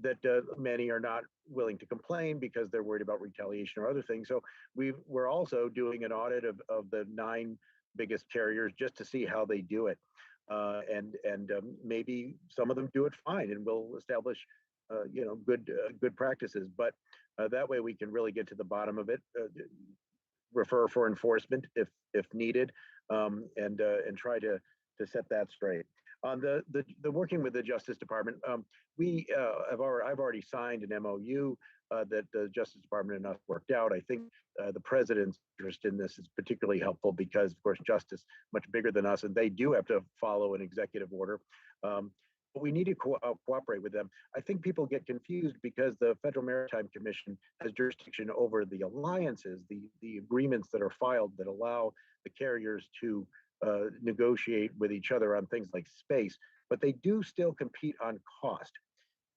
that many are not willing to complain because they're worried about retaliation or other things. So we're also doing an audit of the 9 biggest carriers just to see how they do it. And maybe some of them do it fine, and we'll establish good practices. But that way we can really get to the bottom of it, refer for enforcement if needed, and try to set that straight. On the working with the Justice Department, I've already signed an MOU that the Justice Department and us worked out. I think the president's interest in this is particularly helpful because, of course, justice much bigger than us, and they do have to follow an executive order. But we need to cooperate with them. I think people get confused because the Federal Maritime Commission has jurisdiction over the alliances, the agreements that are filed that allow the carriers to negotiate with each other on things like space, but they do still compete on cost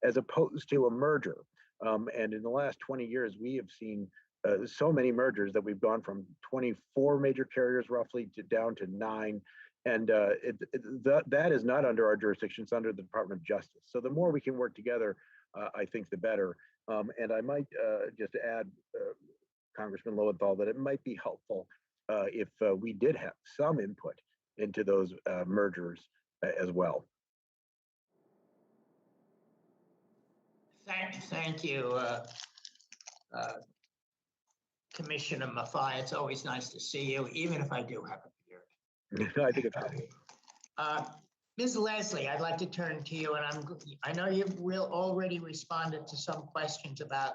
as opposed to a merger. And in the last 20 years, we have seen so many mergers that we've gone from 24 major carriers roughly down to 9. And that is not under our jurisdiction, it's under the Department of Justice. So the more we can work together, I think the better. And I might just add, Congressman Lowenthal, that it might be helpful if we did have some input into those mergers as well. Thank you, Commissioner Maffei. It's always nice to see you, even if I do have a beard. I think it's helpful. Ms. Leslie, I'd like to turn to you, and I know you've already responded to some questions about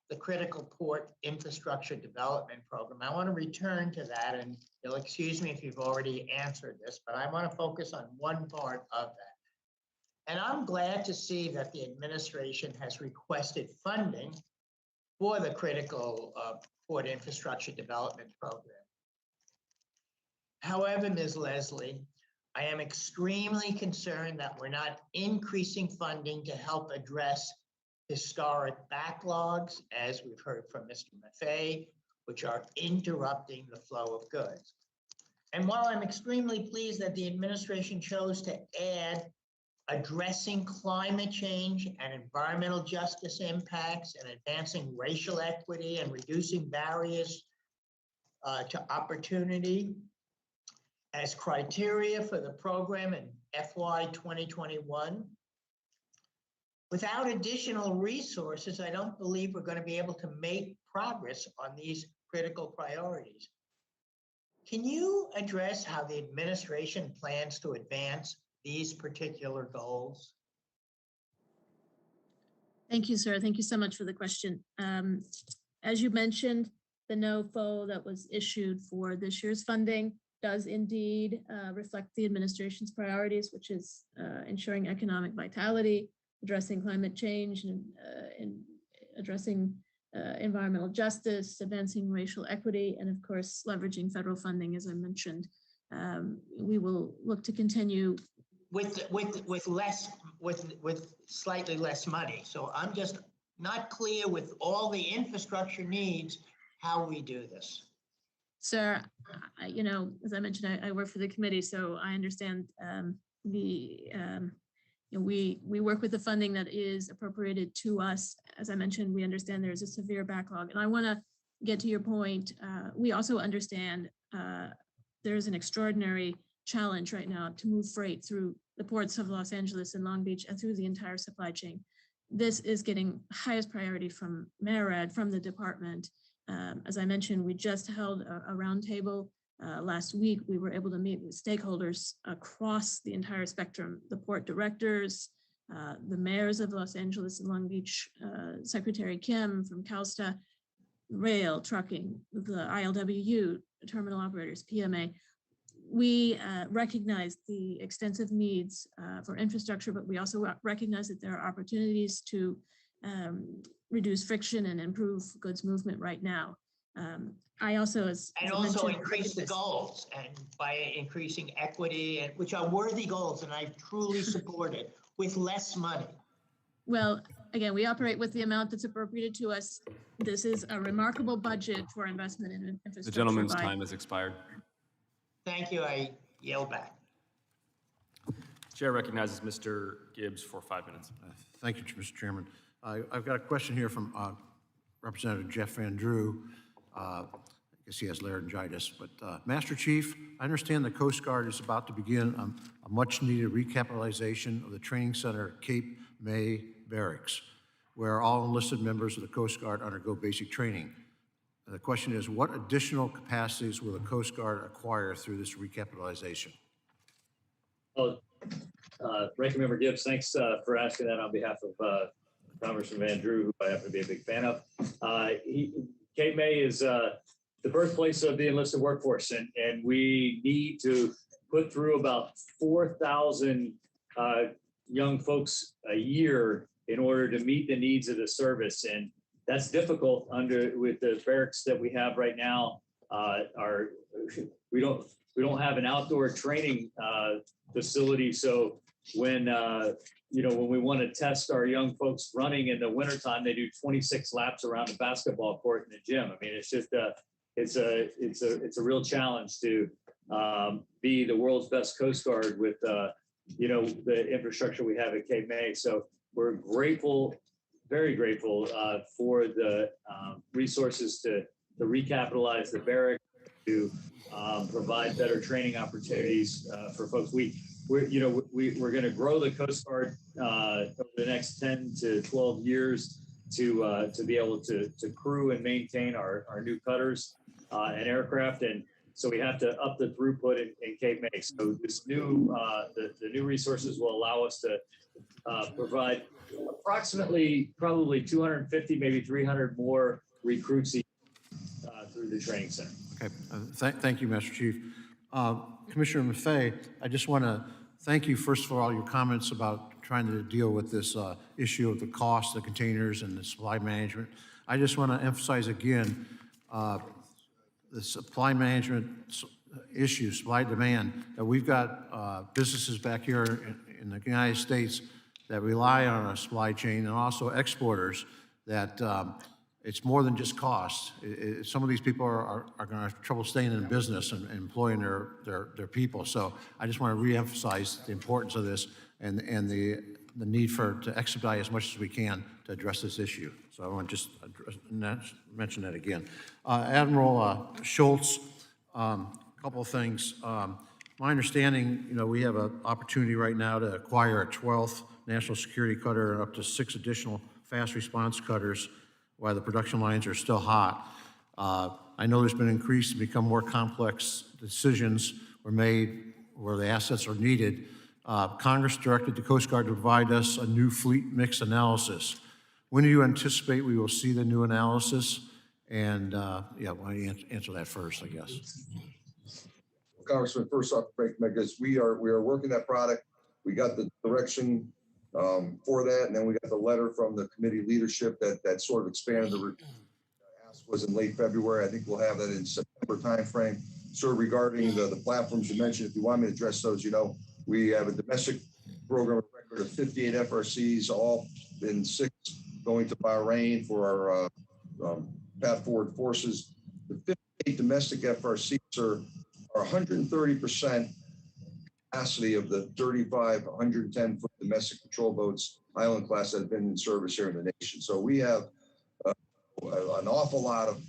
the Critical Port Infrastructure Development Program. I want to return to that, and you'll excuse me if you've already answered this, but I want to focus on one part of that. And I'm glad to see that the administration has requested funding for the Critical Port Infrastructure Development Program. However, Ms. Leslie, I am extremely concerned that we're not increasing funding to help address historic backlogs, as we've heard from Mr. Maffei, which are interrupting the flow of goods. And while I'm extremely pleased that the administration chose to add addressing climate change and environmental justice impacts and advancing racial equity and reducing barriers to opportunity as criteria for the program in FY 2021, without additional resources, I don't believe we're going to be able to make progress on these critical priorities. Can you address how the administration plans to advance these particular goals? Thank you, sir. Thank you so much for the question. As you mentioned, the NOFO that was issued for this year's funding does indeed reflect the administration's priorities, which is ensuring economic vitality, addressing climate change, and addressing environmental justice, advancing racial equity, and of course, leveraging federal funding, as I mentioned. We will look to continue with slightly less money. So I'm just not clear with all the infrastructure needs, how we do this. Sir, as I mentioned, I work for the committee, so I understand we work with the funding that is appropriated to us. As I mentioned, we understand there's a severe backlog. And I want to get to your point. We also understand there's an extraordinary challenge right now to move freight through the ports of Los Angeles and Long Beach and through the entire supply chain. This is getting highest priority from MARAD, from the department. As I mentioned, we just held a roundtable last week. We were able to meet with stakeholders across the entire spectrum, the port directors, the mayors of Los Angeles and Long Beach, Secretary Kim from CalSTA, rail, trucking, the ILWU, terminal operators, PMA. We recognize the extensive needs for infrastructure, but we also recognize that there are opportunities to reduce friction and improve goods movement right now. I also, and also increase the goals, and by increasing equity, and which are worthy goals, and I truly support it, with less money. Well, again, we operate with the amount that's appropriated to us. This is a remarkable budget for investment in infrastructure. The gentleman's time has expired. Thank you. I yield back. Chair recognizes Mr. Gibbs for 5 minutes. Thank you, Mr. Chairman. I've got a question here from Representative Jeff Van Drew. I guess he has laryngitis, but Master Chief, I understand the Coast Guard is about to begin a much-needed recapitalization of the training center at Cape May Barracks, where all enlisted members of the Coast Guard undergo basic training. The question is, what additional capacities will the Coast Guard acquire through this recapitalization? Well, Ranking Member Gibbs, thanks for asking that on behalf of Congressman Van Drew, who I happen to be a big fan of. Cape May is the birthplace of the enlisted workforce, and we need to put through about 4,000 young folks a year in order to meet the needs of the service. And that's difficult with the barracks that we have right now. We don't have an outdoor training facility. So when we want to test our young folks running in the wintertime, they do 26 laps around the basketball court in the gym. I mean, it's just it's a real challenge to be the world's best Coast Guard with the infrastructure we have at Cape May. So we're grateful, very grateful for the resources to recapitalize the barrack, to provide better training opportunities for folks. We're going to grow the Coast Guard over the next 10 to 12 years to be able to crew and maintain our new cutters and aircraft, and so we have to up the throughput in Cape May. So this new the new resources will allow us to provide approximately probably 250, maybe 300 more recruits through the training center. Okay, thank you, Master Chief. Commissioner Maffei, I just want to thank you, first of all, your comments about trying to deal with this issue of the cost of the containers and the supply management. I just want to emphasize again, the supply management issue, supply demand, that we've got businesses back here in the United States that rely on a supply chain, and also exporters that it's more than just cost. Some of these people are going to have trouble staying in business and employing their people. So I just want to reemphasize the importance of this and the need to expedite as much as we can to address this issue. So I want to just mention that again. Admiral Schultz, a couple of things. My understanding, we have an opportunity right now to acquire a 12th national security cutter and up to 6 additional fast response cutters while the production lines are still hot. I know there's been increased and become more complex decisions were made where the assets are needed. Congress directed the Coast Guard to provide us a new fleet mix analysis. When do you anticipate we will see the new analysis? And why don't you answer that first, I guess. Congressman, first off, because we are working that product. We got the direction for that, and then we got the letter from the committee leadership that sort of expanded the ask was in late February. I think we'll have that in September timeframe. So regarding the platforms you mentioned, if you want me to address those, we have a domestic program record of 58 FRCs, all in 6 going to Bahrain for our path forward forces. The 58 domestic FRCs are 130% capacity of the 35 110-foot domestic patrol boats, Island class, that have been in service here in the nation. So we have an awful lot of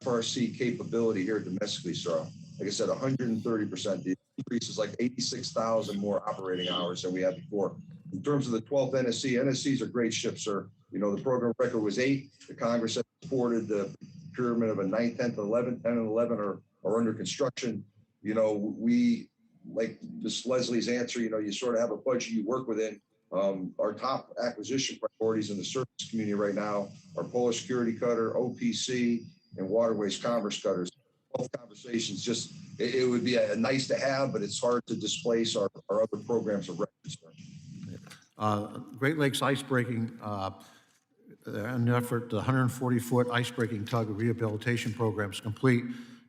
FRC capability here domestically. So like I said, 130% increase is like 86,000 more operating hours than we had before. In terms of the 12th NSC, NSCs are great ships, sir. You know, the program record was 8. The Congress has supported the procurement of a 9th, 10th, 11th, 10 and 11 are under construction. You know, we, like Ms. Leslie's answer, you know, you sort of have a budget you work within. Our top acquisition priorities in the service community right now are Polar Security Cutter, OPC, and Waterways Commerce Cutters. Both conversations, just, it would be a nice to have, but it's hard to displace our other programs of record. Great Lakes Icebreaking, an effort, the 140-foot icebreaking tug rehabilitation program is complete.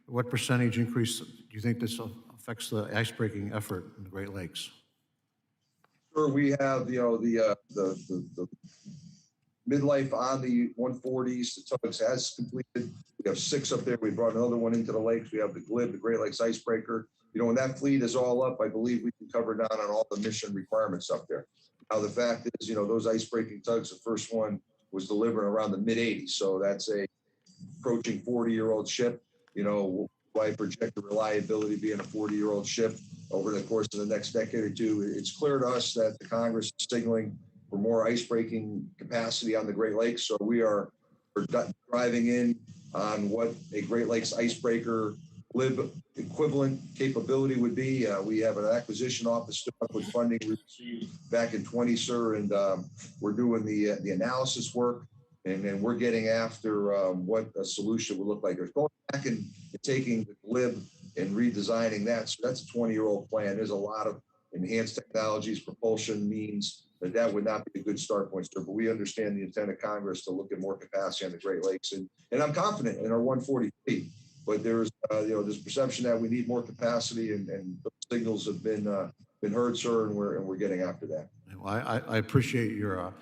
What percentage increase do you think this affects the icebreaking effort in the Great Lakes? Sure, we have, you know, the midlife on the 140s, the tugs has completed. We have 6 up there. We brought another one into the lakes. We have the GLIB, the Great Lakes Icebreaker. You know, when that fleet is all up, I believe we can cover down on all the mission requirements up there. Now, the fact is, you know, those icebreaking tugs, the first one was delivered around the mid-80s. So that's a approaching 40-year-old ship. You know, I project the reliability being a 40-year-old ship over the course of the next decade or two. It's clear to us that the Congress is signaling for more icebreaking capacity on the Great Lakes. So we're driving in on what a Great Lakes icebreaker LIB equivalent capability would be. We have an acquisition office stood up with funding we received back in 20, sir, and we're doing the analysis work, and then we're getting after what a solution would look like. There's going back and taking the LIB and redesigning that. So that's a 20-year-old plan. There's a lot of enhanced technologies, propulsion means that would not be a good start point, sir. But we understand the intent of Congress to look at more capacity on the Great Lakes, and I'm confident in our 140 fleet. But there's you know, this perception that we need more capacity, and those signals have been heard, sir, and we're getting after that. Well, I appreciate your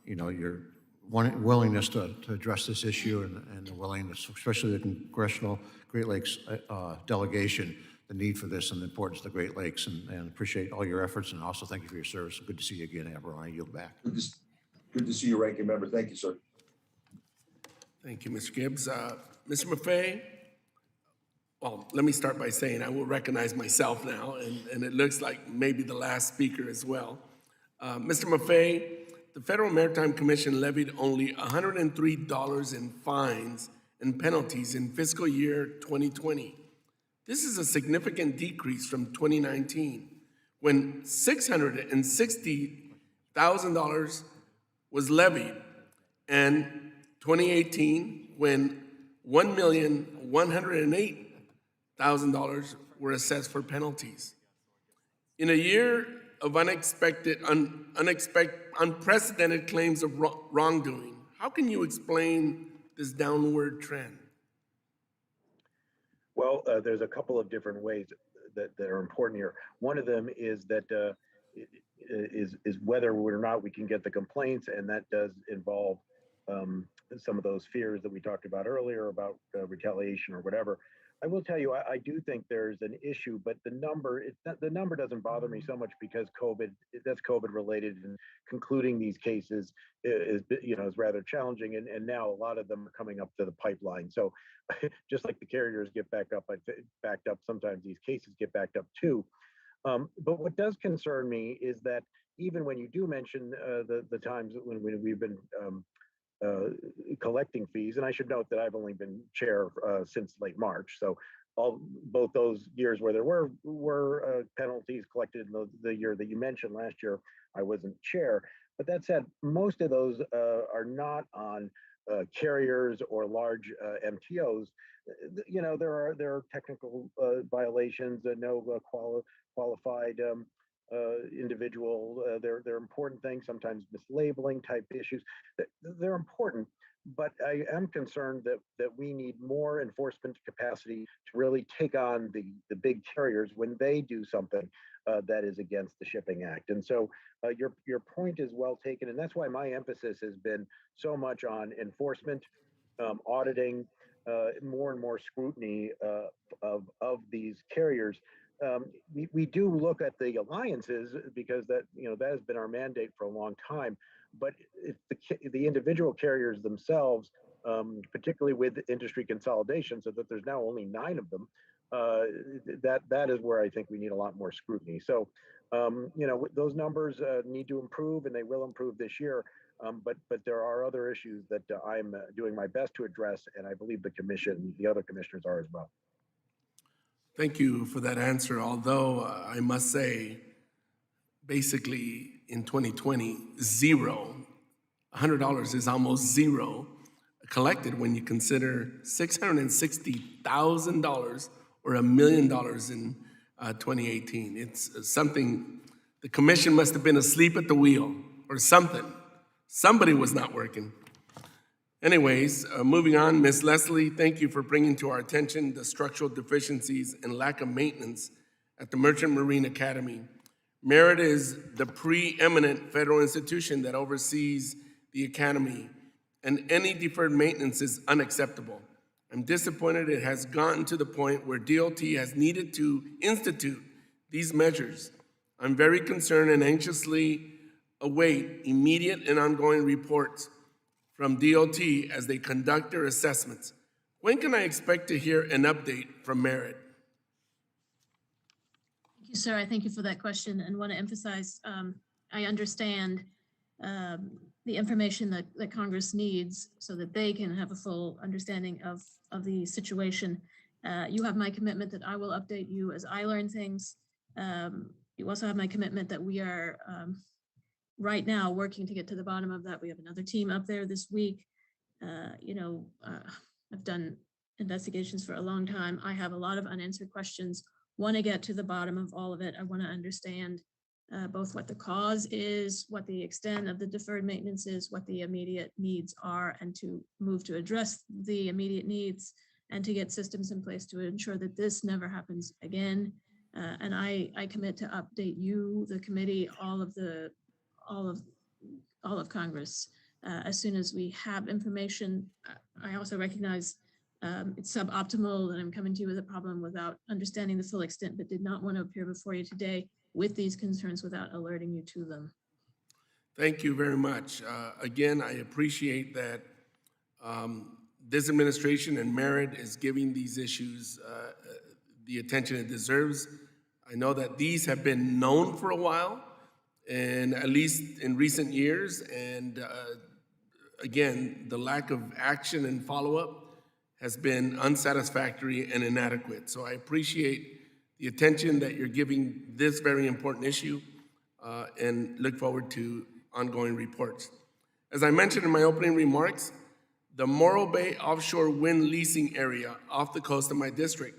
you know, your willingness to address this issue, and the willingness, especially the Congressional Great Lakes delegation, the need for this and the importance of the Great Lakes, and appreciate all your efforts, and also thank you for your service. Good to see you again, Admiral. I yield back. Good to see you, Ranking Member. Thank you, sir. Thank you, Mr. Gibbs. Mr. Maffei, well, let me start by saying I will recognize myself now, and it looks like maybe the last speaker as well. Mr. Maffei, the Federal Maritime Commission levied only $103 in fines and penalties in fiscal year 2020. This is a significant decrease from 2019, when $660,000 was levied, and 2018, when $1,108,000 were assessed for penalties. In a year of unprecedented claims of wrongdoing, how can you explain this downward trend? Well, there's a couple of different ways that are important here. One of them is that is whether or not we can get the complaints, and that does involve some of those fears that we talked about earlier about retaliation or whatever. I will tell you, I do think there's an issue, but the number doesn't bother me so much because that's COVID related, and concluding these cases is rather challenging, and now a lot of them are coming up to the pipeline. So just like the carriers get backed up, sometimes these cases get backed up too. But what does concern me is that even when you do mention the times when we've been collecting fees, and I should note that I've only been chair since late March, so both those years where there were penalties collected in the year that you mentioned last year, I wasn't chair. But that said, most of those are not on carriers or large MTOs. You know, there are technical violations, no qualified individual. They're important things, sometimes mislabeling type issues. They're important, but I am concerned that we need more enforcement capacity to really take on the big carriers when they do something that is against the Shipping Act. And so your point is well taken, and that's why my emphasis has been so much on enforcement, auditing, more and more scrutiny of these carriers. We do look at the alliances because that has been our mandate for a long time, but if the individual carriers themselves, particularly with industry consolidation, so that there's now only 9 of them, that is where I think we need a lot more scrutiny. So, those numbers need to improve, and they will improve this year. But there are other issues that I'm doing my best to address, and I believe the other commissioners are as well. Thank you for that answer. Although I must say, basically in 2020, zero, $100 is almost zero collected when you consider $660,000 or $1 million in 2018. It's something, the commission must have been asleep at the wheel or something. Somebody was not working. Anyways, moving on, Ms. Leslie, thank you for bringing to our attention the structural deficiencies and lack of maintenance at the Merchant Marine Academy. Merit is the preeminent federal institution that oversees the academy, and any deferred maintenance is unacceptable. I'm disappointed it has gotten to the point where DOT has needed to institute these measures. I'm very concerned and anxiously await immediate and ongoing reports from DOT as they conduct their assessments. When can I expect to hear an update from Merit? Thank you, sir. I thank you for that question and want to emphasize I understand the information that Congress needs so that they can have a full understanding of the situation. You have my commitment that I will update you as I learn things. You also have my commitment that we are right now working to get to the bottom of that. We have another team up there this week. I've done investigations for a long time. I have a lot of unanswered questions, want to get to the bottom of all of it. I want to understand both what the cause is, what the extent of the deferred maintenance is, what the immediate needs are, and to move to address the immediate needs and to get systems in place to ensure that this never happens again. And I commit to update you, the committee, all of Congress as soon as we have information. I also recognize it's suboptimal and I'm coming to you with a problem without understanding the full extent, but did not want to appear before you today with these concerns without alerting you to them. Thank you very much. Again, I appreciate that this administration and Merit is giving these issues the attention it deserves. I know that these have been known for a while, and at least in recent years, and again, the lack of action and follow-up has been unsatisfactory and inadequate. So I appreciate the attention that you're giving this very important issue and look forward to ongoing reports. As I mentioned in my opening remarks, the Morro Bay offshore wind leasing area off the coast of my district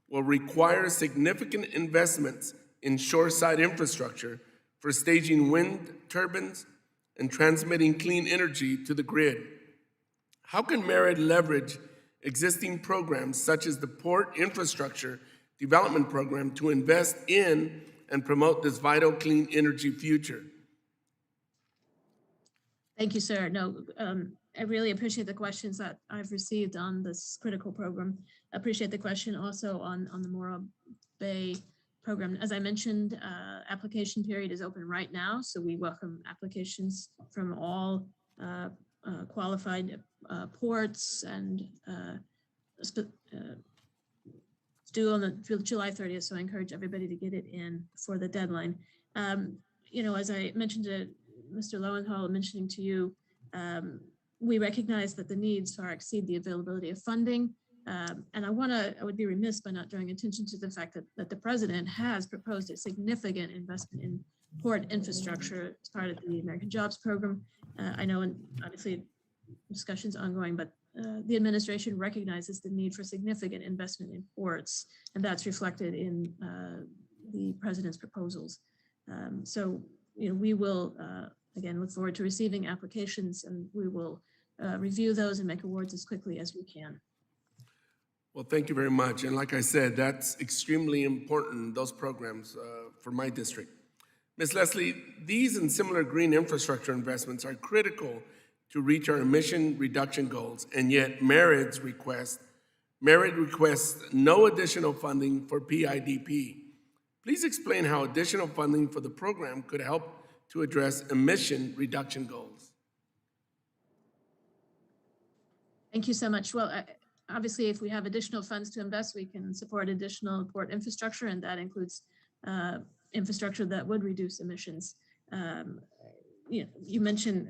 will require significant investments in shoreside infrastructure for staging wind turbines and transmitting clean energy to the grid. How can Merit leverage existing programs such as the Port Infrastructure Development Program to invest in and promote this vital clean energy future? Thank you, sir. No, I really appreciate the questions that I've received on this critical program. I appreciate the question also on the Morro Bay program. As I mentioned, application period is open right now, so we welcome applications from all qualified ports, and it's due on July 30th, so I encourage everybody to get it in for the deadline. As I mentioned to Mr. Lowenthal, mentioning to you, we recognize that the needs far exceed the availability of funding. And I would be remiss by not drawing attention to the fact that the president has proposed a significant investment in port infrastructure as part of the American Jobs Program. I know, and obviously discussions ongoing, but the administration recognizes the need for significant investment in ports, and that's reflected in the president's proposals. So, we will, again, look forward to receiving applications, and we will review those and make awards as quickly as we can. Well, thank you very much. And like I said, that's extremely important, those programs for my district. Ms. Leslie, these and similar green infrastructure investments are critical to reach our emission reduction goals, and yet Merit requests no additional funding for PIDP. Please explain how additional funding for the program could help to address emission reduction goals. Thank you so much. Well, obviously, if we have additional funds to invest, we can support additional port infrastructure, and that includes infrastructure that would reduce emissions. You mentioned,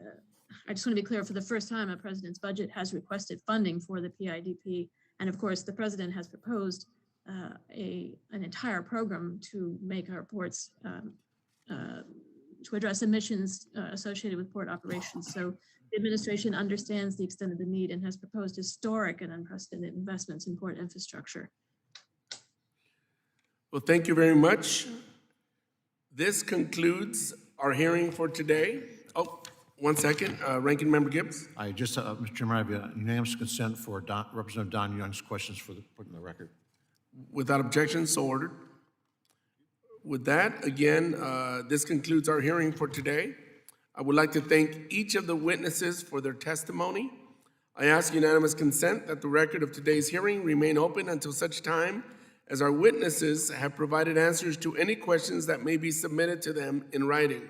I just want to be clear, for the first time, a president's budget has requested funding for the PIDP. And of course, the president has proposed an entire program to make our ports, to address emissions associated with port operations. So the administration understands the extent of the need and has proposed historic and unprecedented investments in port infrastructure. Well, thank you very much. This concludes our hearing for today. Oh, 1 second, Ranking Member Gibbs. I just, Mr. Chairman, I have unanimous consent for Representative Don Young's questions for put in the record. Without objection, so ordered. With that, again, this concludes our hearing for today. I would like to thank each of the witnesses for their testimony. I ask unanimous consent that the record of today's hearing remain open until such time as our witnesses have provided answers to any questions that may be submitted to them in writing.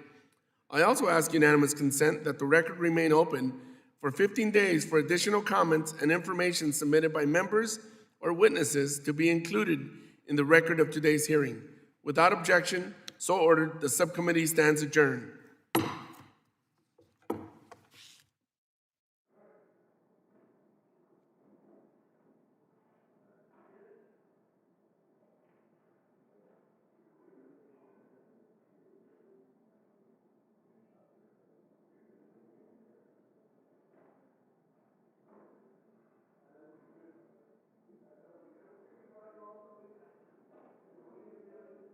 I also ask unanimous consent that the record remain open for 15 days for additional comments and information submitted by members or witnesses to be included in the record of today's hearing. Without objection, so ordered, the subcommittee stands adjourned.